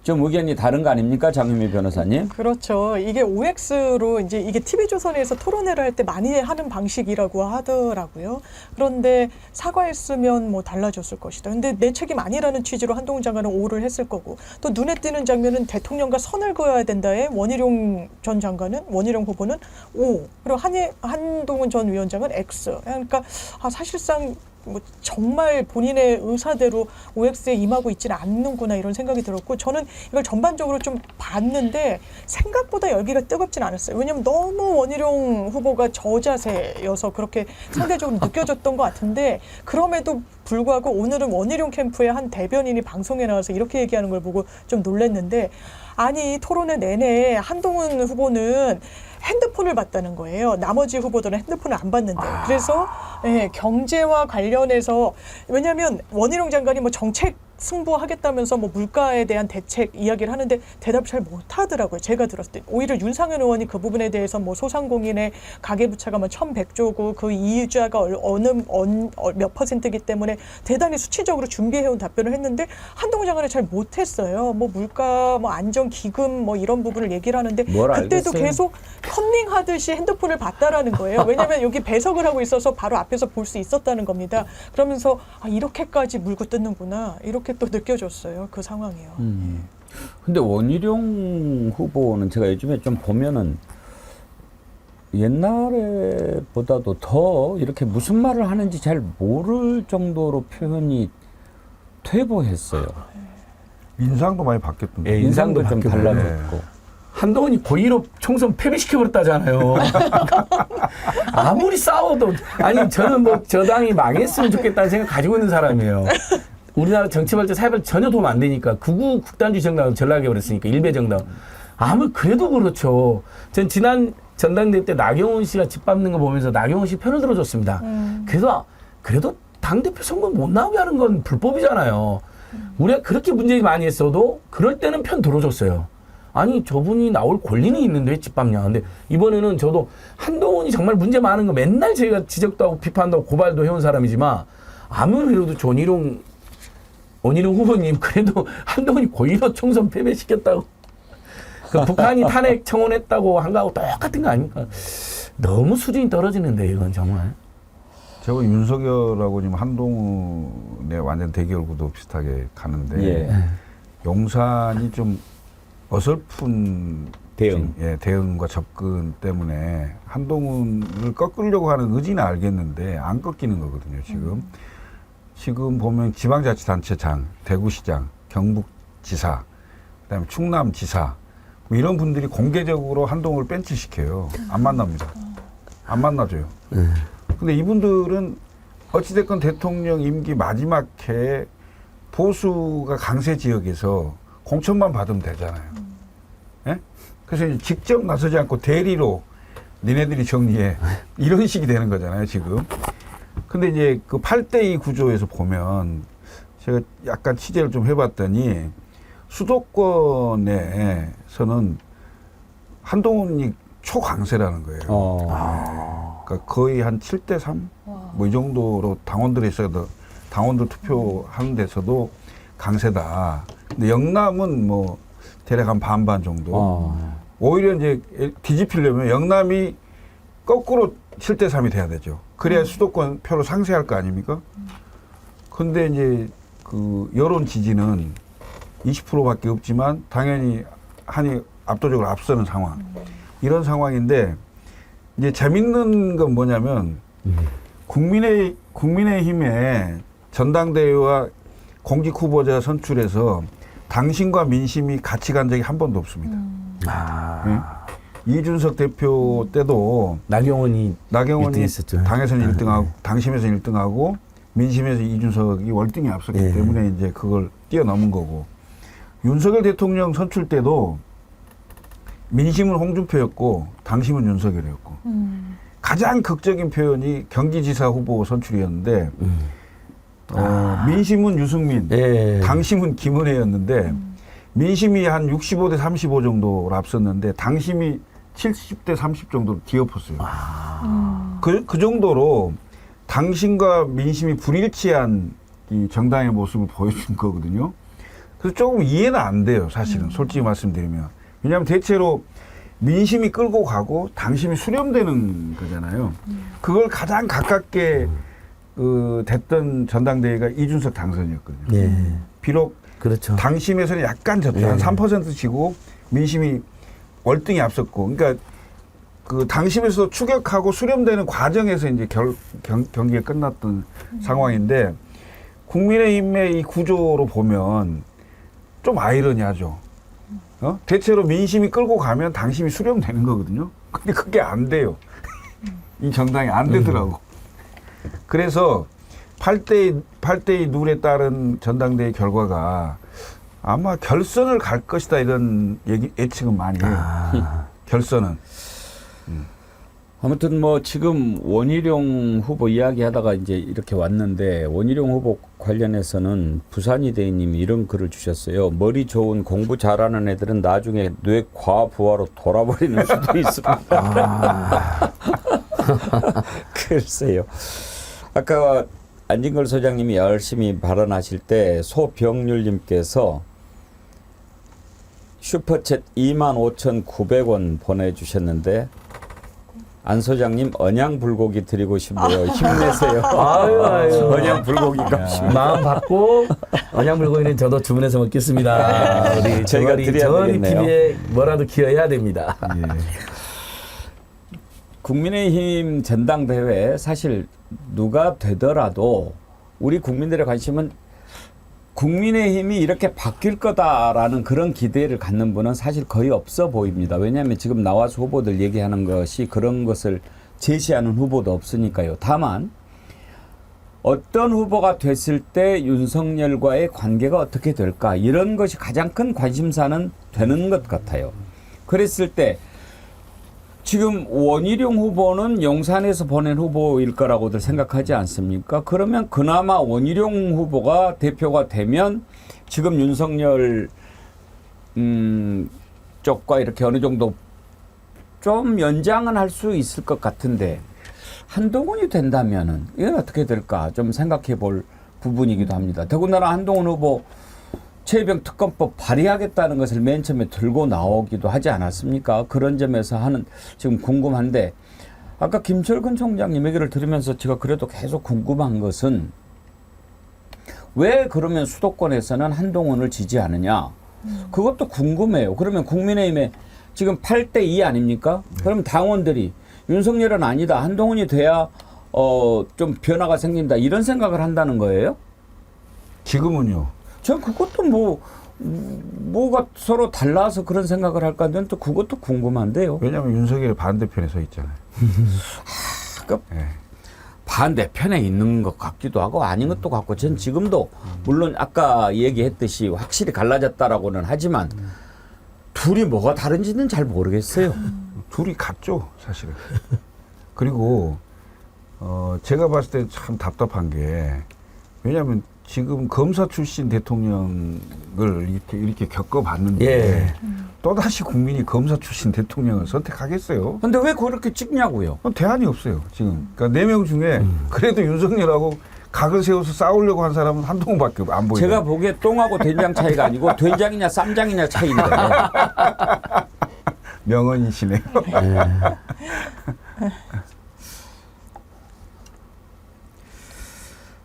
좀 의견이 다른 거 아닙니까, 장유미 변호사님? 그렇죠. 이게 OX로 이제 이게 TV조선에서 토론회를 할 때 많이 하는 방식이라고 하더라고요. 그런데 사과했으면 뭐 달라졌을 것이다. 근데 내 책임 아니라는 취지로 한동훈 장관은 O를 했을 거고, 또 눈에 띄는 장면은 대통령과 선을 그어야 된다에 원희룡 후보는 O, 그리고 한동훈 전 위원장은 X. 그러니까 사실상 뭐 정말 본인의 의사대로 OX에 임하고 있지는 않는구나 이런 생각이 들었고, 저는 이걸 전반적으로 좀 봤는데 생각보다 열기가 뜨겁진 않았어요. 왜냐하면 너무 원희룡 후보가 저자세여서 그렇게 상대적으로 느껴졌던 것 같은데, 그럼에도 불구하고 오늘은 원희룡 캠프의 한 대변인이 방송에 나와서 이렇게 얘기하는 걸 보고 좀 놀랐는데, 아니 토론회 내내 한동훈 후보는 핸드폰을 봤다는 거예요. 나머지 후보들은 핸드폰을 안 봤는데. 그래서 경제와 관련해서, 왜냐하면 원희룡 장관이 뭐 정책 승부하겠다면서 뭐 물가에 대한 대책 이야기를 하는데 대답을 잘 못하더라고요. 제가 들었을 때. 오히려 윤상현 의원이 그 부분에 대해서 뭐 소상공인의 가계부채가 뭐 1,100조고 그 이자가 몇 %이기 때문에 대단히 수치적으로 준비해온 답변을 했는데, 한동훈 장관이 잘 못했어요. 뭐 물가, 뭐 안정기금 뭐 이런 부분을 얘기를 하는데 그때도 알겠어요. 계속 컨닝하듯이 핸드폰을 봤다라는 거예요. 왜냐하면 여기 배석을 하고 있어서 바로 앞에서 볼 수 있었다는 겁니다. 그러면서 이렇게까지 물고 뜯는구나 이렇게 또 느껴졌어요. 그 상황이요. 근데 원희룡 후보는 제가 요즘에 좀 보면은 옛날에보다도 더 이렇게 무슨 말을 하는지 잘 모를 정도로 표현이 퇴보했어요. 인상도 많이 바뀌었던데. 예, 인상도 좀 달라졌고. 한동훈이 고의로 총선 패배시켜버렸다잖아요. 아무리 싸워도, 아니 저는 뭐 저 당이 망했으면 좋겠다는 생각 가지고 있는 사람이에요. 우리나라 정치 발전, 사회 발전 전혀 도움 안 되니까 극우 극단주의 정당을 전락해버렸으니까 일배 정당. 아무 그래도 그렇죠. 전 지난 전당대회 때 나경원 씨가 집 밟는 거 보면서 나경원 씨 편을 들어줬습니다. 그래도 당대표 선거 못 나오게 하는 건 불법이잖아요. 우리가 그렇게 문제 많이 했어도 그럴 때는 편 들어줬어요. 아니 저분이 나올 권리는 있는데 왜 집 밟냐. 근데 이번에는 저도 한동훈이 정말 문제 많은 거 맨날 저희가 지적도 하고 비판도 하고 고발도 해온 사람이지만, 아무래도 원희룡 후보님 그래도 한동훈이 고의로 총선 패배시켰다고, 그 북한이 탄핵 청원했다고 한 거하고 똑같은 거 아닙니까? 너무 수준이 떨어지는데 이건 정말. 제가 윤석열하고 지금 한동훈의 완전 대결 구도 비슷하게 가는데, 예. 용산이 좀 어설픈 대응과 접근 때문에 한동훈을 꺾으려고 하는 의지는 알겠는데 안 꺾이는 거거든요, 지금. 지금 보면 지방자치단체장, 대구시장, 경북지사, 그다음에 충남지사 뭐 이런 분들이 공개적으로 한동훈을 벤치시켜요. 안 만납니다. 안 만나줘요. 근데 이분들은 어찌됐건 대통령 임기 마지막 해에 보수가 강세 지역에서 공천만 받으면 되잖아요. 예? 그래서 이제 직접 나서지 않고 대리로 니네들이 정리해. 이런 식이 되는 거잖아요, 지금. 근데 이제 그 8대2 구조에서 보면 제가 약간 취재를 좀 해봤더니 수도권에서는 한동훈이 초강세라는 거예요. 그러니까 거의 한 7대3? 뭐 이 정도로 당원들 투표하는 데서도 강세다. 근데 영남은 뭐 대략 한 반반 정도. 오히려 이제 뒤집히려면 영남이 거꾸로 7대3이 돼야 되죠. 그래야 수도권 표로 상쇄할 거 아닙니까? 근데 이제 그 여론 지지는 20%밖에 없지만 당연히 한이 압도적으로 앞서는 상황. 이런 상황인데 이제 재밌는 건 뭐냐면 국민의힘의 전당대회와 공직 후보자 선출에서 당신과 민심이 같이 간 적이 한 번도 없습니다. 네? 이준석 대표 때도 나경원이 당에서는 1등하고 당심에서 1등하고 민심에서 이준석이 월등히 앞섰기 때문에 이제 그걸 뛰어넘은 거고, 윤석열 대통령 선출 때도 민심은 홍준표였고 당심은 윤석열이었고 가장 극적인 표현이 경기지사 후보 선출이었는데 민심은 유승민, 당심은 김은혜였는데 민심이 한 65대 35 정도로 앞섰는데 당심이 70대 30 정도로 뒤엎었어요. 그 정도로 당심과 민심이 불일치한 이 정당의 모습을 보여준 거거든요. 그래서 조금 이해는 안 돼요, 사실은. 솔직히 말씀드리면. 왜냐하면 대체로 민심이 끌고 가고 당심이 수렴되는 거잖아요. 그걸 가장 가깝게 됐던 전당대회가 이준석 당선이었거든요. 예. 비록 그렇죠. 당심에서는 약간 졌죠. 한 3% 치고 민심이 월등히 앞섰고, 그러니까 그 당심에서 추격하고 수렴되는 과정에서 이제 경기가 끝났던 상황인데, 국민의힘의 이 구조로 보면 좀 아이러니하죠. 대체로 민심이 끌고 가면 당심이 수렴되는 거거든요. 근데 그게 안 돼요. 이 정당이 안 되더라고. 그래서 8대2 룰에 따른 전당대회 결과가 아마 결선을 갈 것이다, 이런 예측은 많이 해요. 결선은. 아무튼 뭐 지금 원희룡 후보 이야기하다가 이제 이렇게 왔는데, 원희룡 후보 관련해서는 부산이대님이 이런 글을 주셨어요. 머리 좋은 공부 잘하는 애들은 나중에 뇌 과부하로 돌아버리는 수도 있습니다. 글쎄요. 아까 안진걸 소장님이 열심히 발언하실 때 소병률님께서 슈퍼챗 25,900원 보내주셨는데, 안 소장님 언양 불고기 드리고 싶네요. 힘내세요. 아유. 언양 불고기 값입니다. 마음 받고 언양 불고기는 저도 주문해서 먹겠습니다. 우리 저희가 드려야 되겠네요. TV에 뭐라도 기여해야 됩니다. 예. 국민의힘 전당대회 사실 누가 되더라도 우리 국민들의 관심은 국민의힘이 이렇게 바뀔 거다라는 그런 기대를 갖는 분은 사실 거의 없어 보입니다. 왜냐하면 지금 나와서 후보들 얘기하는 것이 그런 것을 제시하는 후보도 없으니까요. 다만 어떤 후보가 됐을 때 윤석열과의 관계가 어떻게 될까, 이런 것이 가장 큰 관심사는 되는 것 같아요. 그랬을 때 지금 원희룡 후보는 용산에서 보낸 후보일 거라고들 생각하지 않습니까? 그러면 그나마 원희룡 후보가 대표가 되면 지금 윤석열 쪽과 이렇게 어느 정도 좀 연장은 할 수 있을 것 같은데, 한동훈이 된다면은 이건 어떻게 될까 좀 생각해 볼 부분이기도 합니다. 더군다나 한동훈 후보 최혜병 특검법 발의하겠다는 것을 맨 처음에 들고 나오기도 하지 않았습니까? 그런 점에서 하는 지금 궁금한데, 아까 김철근 총장님 얘기를 들으면서 제가 그래도 계속 궁금한 것은 왜 그러면 수도권에서는 한동훈을 지지하느냐? 그것도 궁금해요. 그러면 국민의힘에 지금 8대2 아닙니까? 그럼 당원들이 윤석열은 아니다, 한동훈이 돼야 좀 변화가 생긴다, 이런 생각을 한다는 거예요? 지금은요. 전 그것도 뭐가 서로 달라서 그런 생각을 할까, 또 그것도 궁금한데요. 왜냐하면 윤석열이 반대편에 서 있잖아요. 반대편에 있는 것 같기도 하고 아닌 것도 같고, 전 지금도 물론 아까 얘기했듯이 확실히 갈라졌다라고는 하지만 둘이 뭐가 다른지는 잘 모르겠어요. 둘이 같죠, 사실은. 그리고 제가 봤을 때 참 답답한 게, 왜냐하면 지금 검사 출신 대통령을 이렇게 겪어봤는데, 예. 또다시 국민이 검사 출신 대통령을 선택하겠어요? 근데 왜 그렇게 찍냐고요? 대안이 없어요, 지금. 그러니까 4명 중에 그래도 윤석열하고 각을 세워서 싸우려고 한 사람은 한동훈밖에 안 보여요. 제가 보기에 똥하고 된장 차이가 아니고 된장이냐 쌈장이냐 차이인데. 명언이시네요.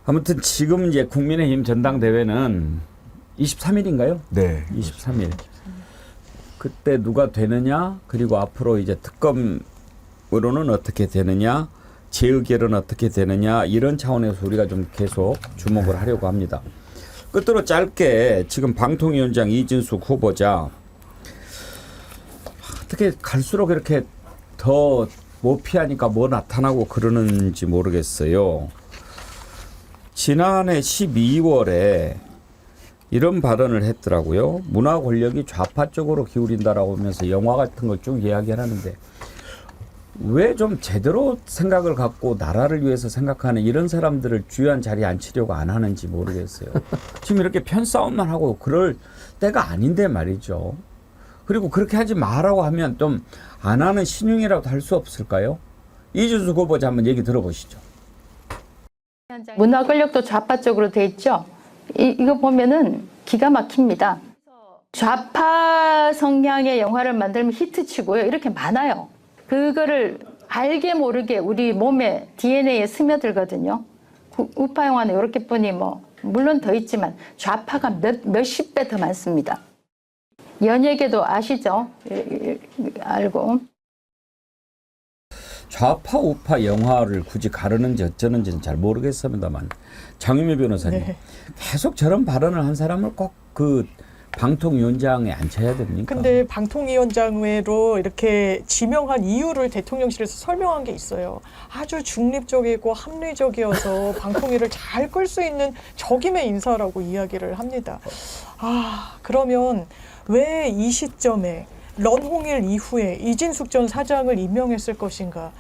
아무튼 지금 이제 국민의힘 전당대회는 23일인가요? 네. 23일. 그때 누가 되느냐, 그리고 앞으로 이제 특검으로는 어떻게 되느냐, 재의결은 어떻게 되느냐, 이런 차원에서 우리가 좀 계속 주목을 하려고 합니다. 끝으로 짧게 지금 방통위원장 이진숙 후보자, 어떻게 갈수록 이렇게 더 못 피하니까 뭐 나타나고 그러는지 모르겠어요. 지난해 12월에 이런 발언을 했더라고요. 문화 권력이 좌파 쪽으로 기울인다라고 하면서 영화 같은 걸 쭉 이야기를 하는데, 왜 좀 제대로 생각을 갖고 나라를 위해서 생각하는 이런 사람들을 주요한 자리에 앉히려고 안 하는지 모르겠어요. 지금 이렇게 편싸움만 하고 그럴 때가 아닌데 말이죠. 그리고 그렇게 하지 마라고 하면 좀 안 하는 신용이라도 할 수 없을까요? 이준숙 후보자 한번 얘기 들어보시죠. 문화 권력도 좌파 쪽으로 돼 있죠. 이거 보면은 기가 막힙니다. 좌파 성향의 영화를 만들면 히트치고요. 이렇게 많아요. 그거를 알게 모르게 우리 몸에 DNA에 스며들거든요. 우파 영화는 이렇게 뿐이 뭐 물론 더 있지만 좌파가 몇십 배 더 많습니다. 연예계도 아시죠? 알고. 좌파 우파 영화를 굳이 가르는지 어쩌는지는 잘 모르겠습니다만 장유미 변호사님 네. 계속 저런 발언을 한 사람을 꼭 그 방통위원장에 앉혀야 됩니까? 근데 방통위원장으로 이렇게 지명한 이유를 대통령실에서 설명한 게 있어요. 아주 중립적이고 합리적이어서 방통위를 잘 끌 수 있는 적임의 인사라고 이야기를 합니다. 아, 그러면 왜 이 시점에 런홍일 이후에 이진숙 전 사장을 임명했을 것인가?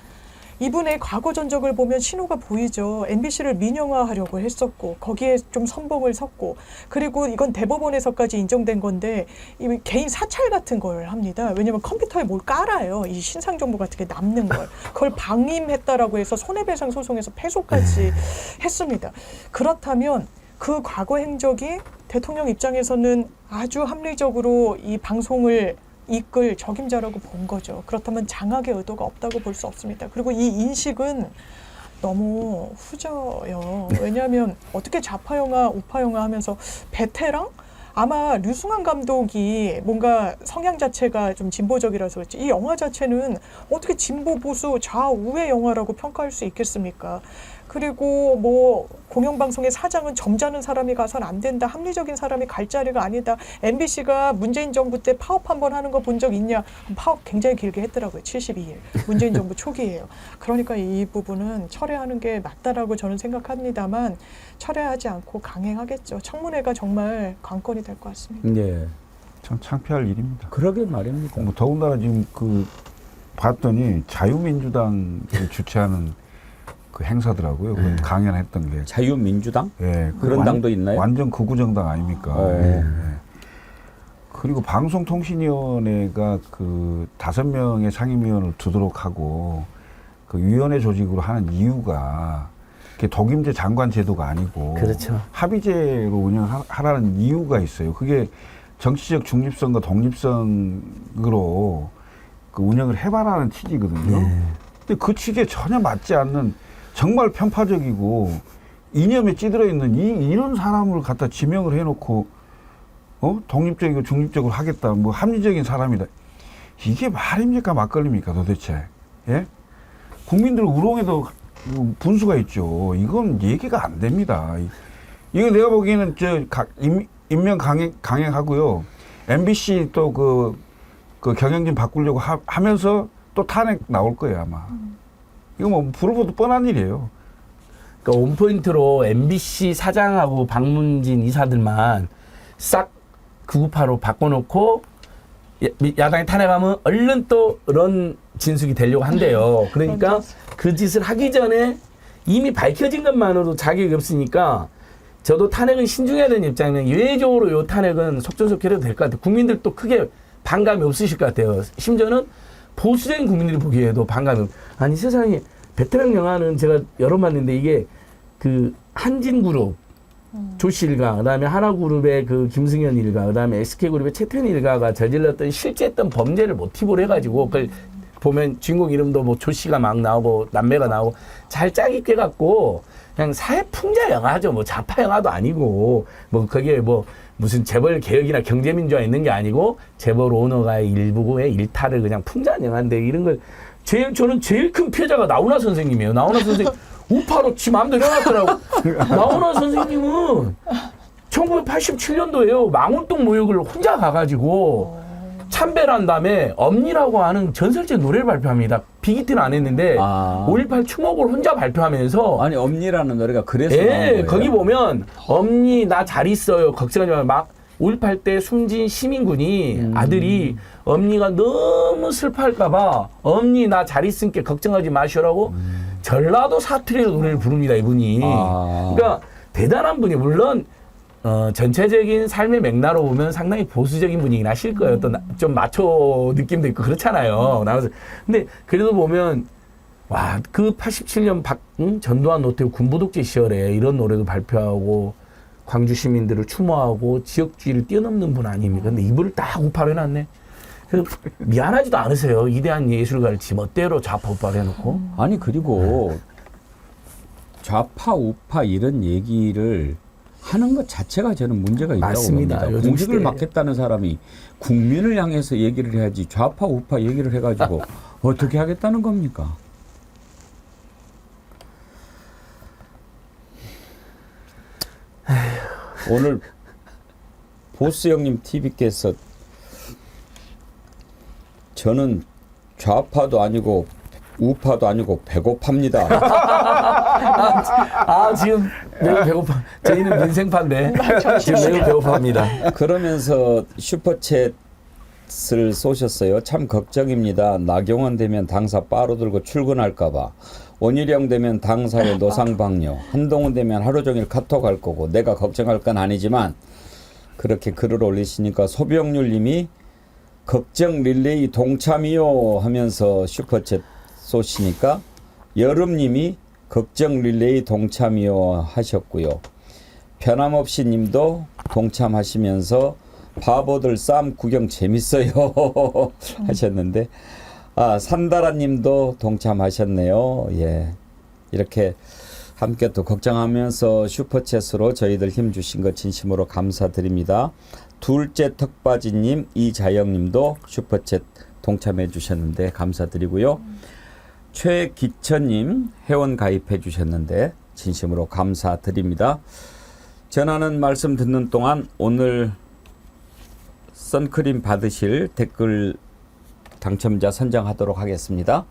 이분의 과거 전적을 보면 신호가 보이죠. MBC를 민영화하려고 했었고 거기에 좀 선봉을 섰고 그리고 이건 대법원에서까지 인정된 건데 이 개인 사찰 같은 걸 합니다. 왜냐하면 컴퓨터에 뭘 깔아요. 이 신상 정보 같은 게 남는 걸. 그걸 방임했다라고 해서 손해배상 소송에서 패소까지 했습니다. 그렇다면 그 과거 행적이 대통령 입장에서는 아주 합리적으로 이 방송을 이끌 적임자라고 본 거죠. 그렇다면 장악의 의도가 없다고 볼 수 없습니다. 그리고 이 인식은 너무 후져요. 왜냐하면 어떻게 좌파 영화, 우파 영화 하면서 베테랑? 아마 류승환 감독이 뭔가 성향 자체가 좀 진보적이라서 그렇지 이 영화 자체는 어떻게 진보 보수 좌우의 영화라고 평가할 수 있겠습니까? 그리고 뭐 공영방송의 사장은 점잖은 사람이 가선 안 된다. 합리적인 사람이 갈 자리가 아니다. MBC가 문재인 정부 때 파업 한번 하는 거 본 적 있냐? 파업 굉장히 길게 했더라고요. 72일. 문재인 정부 초기예요. 그러니까 이 부분은 철회하는 게 맞다라고 저는 생각합니다만 철회하지 않고 강행하겠죠. 청문회가 정말 관건이 될 것 같습니다. 네. 참 창피할 일입니다. 그러게 말입니다. 뭐 더군다나 지금 그 봤더니 자유민주당이 주최하는 그 행사더라고요. 강연했던 게. 자유민주당? 예. 그런 당도 있나요? 완전 극우정당 아닙니까? 예. 예. 그리고 방송통신위원회가 그 5명의 상임위원을 두도록 하고 그 위원회 조직으로 하는 이유가 그게 독임제 장관 제도가 아니고 그렇죠. 합의제로 운영하라는 이유가 있어요. 그게 정치적 중립성과 독립성으로 그 운영을 해봐라는 취지거든요. 근데 그 취지에 전혀 맞지 않는 정말 편파적이고 이념에 찌들어 있는 이런 사람을 갖다 지명을 해놓고 독립적이고 중립적으로 하겠다, 뭐 합리적인 사람이다. 이게 말입니까, 막걸리입니까, 도대체? 예? 국민들 우롱에도 분수가 있죠. 이건 얘기가 안 됩니다. 이거 내가 보기에는 임명 강행하고요. MBC 또 그 경영진 바꾸려고 하면서 또 탄핵 나올 거예요, 아마. 이거 뭐 불을 보도 뻔한 일이에요. 그러니까 원포인트로 MBC 사장하고 박문진 이사들만 싹 극우파로 바꿔놓고 야당이 탄핵하면 얼른 또 런 진숙이 되려고 한대요. 그러니까 그 짓을 하기 전에 이미 밝혀진 것만으로도 자격이 없으니까 저도 탄핵은 신중해야 되는 입장이면 예외적으로 요 탄핵은 속전속결해도 될 것 같아요. 국민들도 크게 반감이 없으실 것 같아요. 심지어는 보수적인 국민들이 보기에도 반감이 아니 세상에 베테랑 영화는 제가 여러 번 봤는데 이게 그 한진그룹 조씨 일가, 그다음에 하나그룹의 그 김승현 일가, 그다음에 SK그룹의 최태원 일가가 저질렀던 실제했던 범죄를 모티브로 해가지고 그걸 보면 주인공 이름도 뭐 조씨가 막 나오고 남매가 나오고 잘 짜기 꿰갖고 그냥 사회풍자 영화죠. 뭐 좌파 영화도 아니고 뭐 거기에 뭐 무슨 재벌 개혁이나 경제민주화 있는 게 아니고 재벌 오너가의 일부의 일탈을 그냥 풍자한 영화인데 이런 걸 저는 제일 큰 피해자가 나훈아 선생님이에요. 나훈아 선생님 우파로 지 마음대로 해놨더라고. 나훈아 선생님은 1987년도에요. 망원동 모욕을 혼자 가가지고 참배란 다음에 엄니라고 하는 전설적 노래를 발표합니다. 빅히트는 안 했는데 5.18 추모곡을 혼자 발표하면서 아니 엄니라는 노래가 그래서 나온 예, 거예요? 거기 보면 엄니 나 잘 있어요. 걱정하지 마. 막 5.18 때 숨진 시민군이 아들이 엄니가 너무 슬퍼할까봐 엄니 나 잘 있으니까 걱정하지 마시라고 전라도 사투리로 노래를 부릅니다. 이분이. 그러니까 대단한 분이 물론 전체적인 삶의 맥락으로 보면 상당히 보수적인 분이긴 하실 거예요. 또 좀 마초 느낌도 있고 그렇잖아요. 근데 그래도 보면 와, 그 87년 전두환 노태우 군부독재 시절에 이런 노래도 발표하고 광주 시민들을 추모하고 지역주의를 뛰어넘는 분 아닙니까? 근데 이불을 딱 우파해놨네. 미안하지도 않으세요. 위대한 예술가를 지 멋대로 좌파 우파를 해놓고. 아니 그리고 좌파 우파 이런 얘기를 하는 것 자체가 저는 문제가 있다고 맞습니다. 봅니다. 요즘 공직을 시대에. 맡겠다는 사람이 국민을 향해서 얘기를 해야지 좌파 우파 얘기를 해가지고 어떻게 하겠다는 겁니까? 오늘 보스 형님 TV께서 저는 좌파도 아니고 우파도 아니고 배고팝니다. 지금 매우 배고파. 저희는 민생파인데 지금 매우 배고파합니다. 그러면서 슈퍼챗을 쏘셨어요. 참 걱정입니다. 나경원 되면 당사 바로 들고 출근할까봐. 원희룡 되면 당사의 노상방뇨. 한동훈 되면 하루 종일 카톡 할 거고. 내가 걱정할 건 아니지만 그렇게 글을 올리시니까 소병률 님이 걱정 릴레이 동참이요 하면서 슈퍼챗 쏘시니까 여름님이 걱정 릴레이 동참이요 하셨고요. 변함없이 님도 동참하시면서 바보들 싸움 구경 재밌어요 하셨는데 산다라 님도 동참하셨네요. 예. 이렇게 함께 또 걱정하면서 슈퍼챗으로 저희들 힘 주신 것 진심으로 감사드립니다. 둘째 턱바지님, 이자영님도 슈퍼챗 동참해 주셨는데 감사드리고요. 최기천님 회원 가입해 주셨는데 진심으로 감사드립니다. 전하는 말씀 듣는 동안 오늘 선크림 받으실 댓글 당첨자 선정하도록 하겠습니다.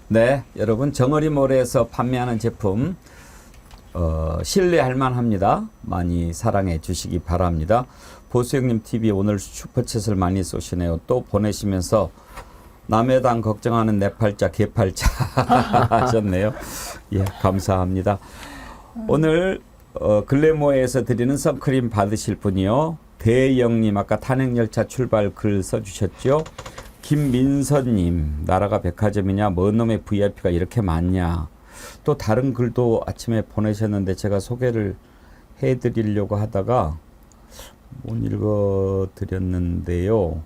네, 여러분 정어리몰에서 판매하는 제품 신뢰할 만합니다. 많이 사랑해 주시기 바랍니다. 보수형님 TV 오늘 슈퍼챗을 많이 쏘시네요. 또 보내시면서 남의 당 걱정하는 내 팔자 개팔자 하셨네요. 예, 감사합니다. 오늘 글래모어에서 드리는 선크림 받으실 분이요. 대영님 아까 탄핵열차 출발 글 써주셨죠. 김민선님 나라가 백화점이냐 뭔 놈의 VIP가 이렇게 많냐. 또 다른 글도 아침에 보내셨는데 제가 소개를 해드리려고 하다가 못 읽어드렸는데요.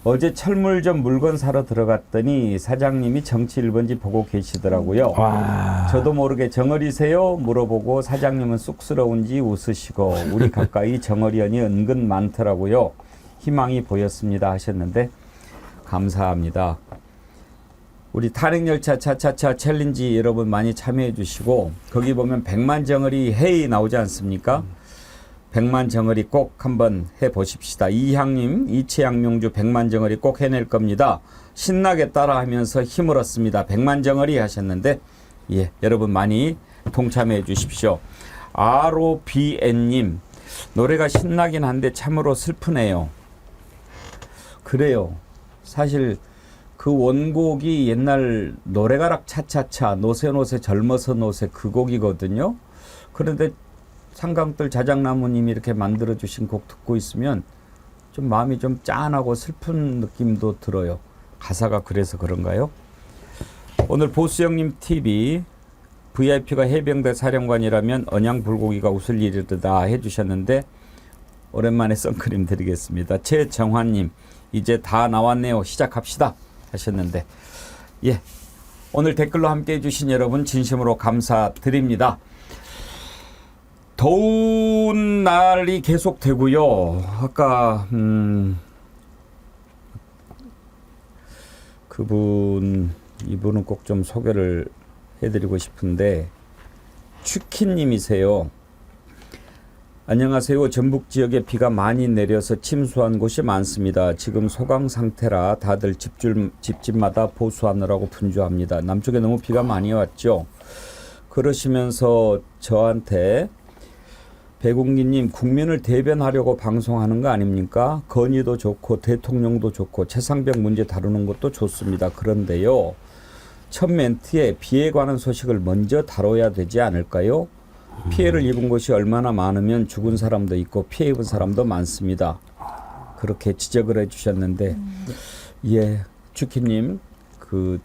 어제 철물점 물건 사러 들어갔더니 사장님이 정치 1번지 보고 계시더라고요. 저도 모르게 정어리세요? 물어보고 사장님은 쑥스러운지 웃으시고 우리 가까이 정어리언이 은근 많더라고요. 희망이 보였습니다 하셨는데 감사합니다. 우리 탄핵열차 차차차 챌린지 여러분 많이 참여해 주시고 거기 보면 100만 정어리 헤이 나오지 않습니까? 100만 정어리 꼭 한번 해보십시다. 이향님, 이채양명주 100만 정어리 꼭 해낼 겁니다. 신나게 따라하면서 힘을 얻습니다. 100만 정어리 하셨는데 예, 여러분 많이 동참해 주십시오. ROBN님 노래가 신나긴 한데 참으로 슬프네요. 그래요. 사실 그 원곡이 옛날 노래가락 차차차 노세노세 젊어서 노세 그 곡이거든요. 그런데 상강들 자작나무님이 이렇게 만들어주신 곡 듣고 있으면 좀 마음이 좀 짠하고 슬픈 느낌도 들어요. 가사가 그래서 그런가요? 오늘 보수형님 TV VIP가 해병대 사령관이라면 언양불고기가 웃을 일이다 해주셨는데 오랜만에 선크림 드리겠습니다. 최정환님, 이제 다 나왔네요. 시작합시다 하셨는데, 예, 오늘 댓글로 함께해 주신 여러분 진심으로 감사드립니다. 더운 날이 계속되고요. 아까 이분은 꼭 좀 소개를 해드리고 싶은데, 취키님이세요. 안녕하세요. 전북 지역에 비가 많이 내려서 침수한 곳이 많습니다. 지금 소강 상태라 다들 집집마다 보수하느라고 분주합니다. 남쪽에 너무 비가 많이 왔죠. 그러시면서 저한테 배국기님, 국민을 대변하려고 방송하는 거 아닙니까? 건의도 좋고 대통령도 좋고 최상병 문제 다루는 것도 좋습니다. 그런데요, 첫 멘트에 비에 관한 소식을 먼저 다뤄야 되지 않을까요? 피해를 입은 곳이 얼마나 많으면 죽은 사람도 있고 피해 입은 사람도 많습니다. 그렇게 지적을 해주셨는데, 예, 주키님 그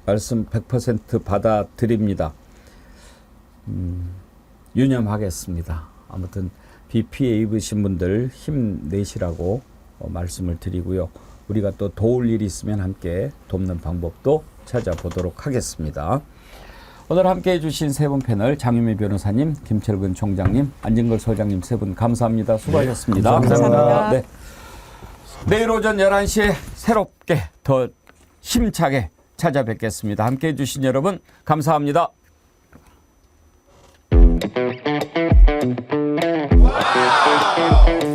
말씀 100% 받아드립니다. 유념하겠습니다. 아무튼 비 피해 입으신 분들 힘내시라고 말씀을 드리고요. 우리가 또 도울 일이 있으면 함께 돕는 방법도 찾아보도록 하겠습니다. 오늘 함께해 주신 세 분 패널, 장유미 변호사님, 김철근 총장님, 안진걸 소장님 세 분 감사합니다. 수고하셨습니다. 네, 감사합니다. 네. 내일 오전 11시에 새롭게 더 힘차게 찾아뵙겠습니다. 함께해 주신 여러분 감사합니다. 와우!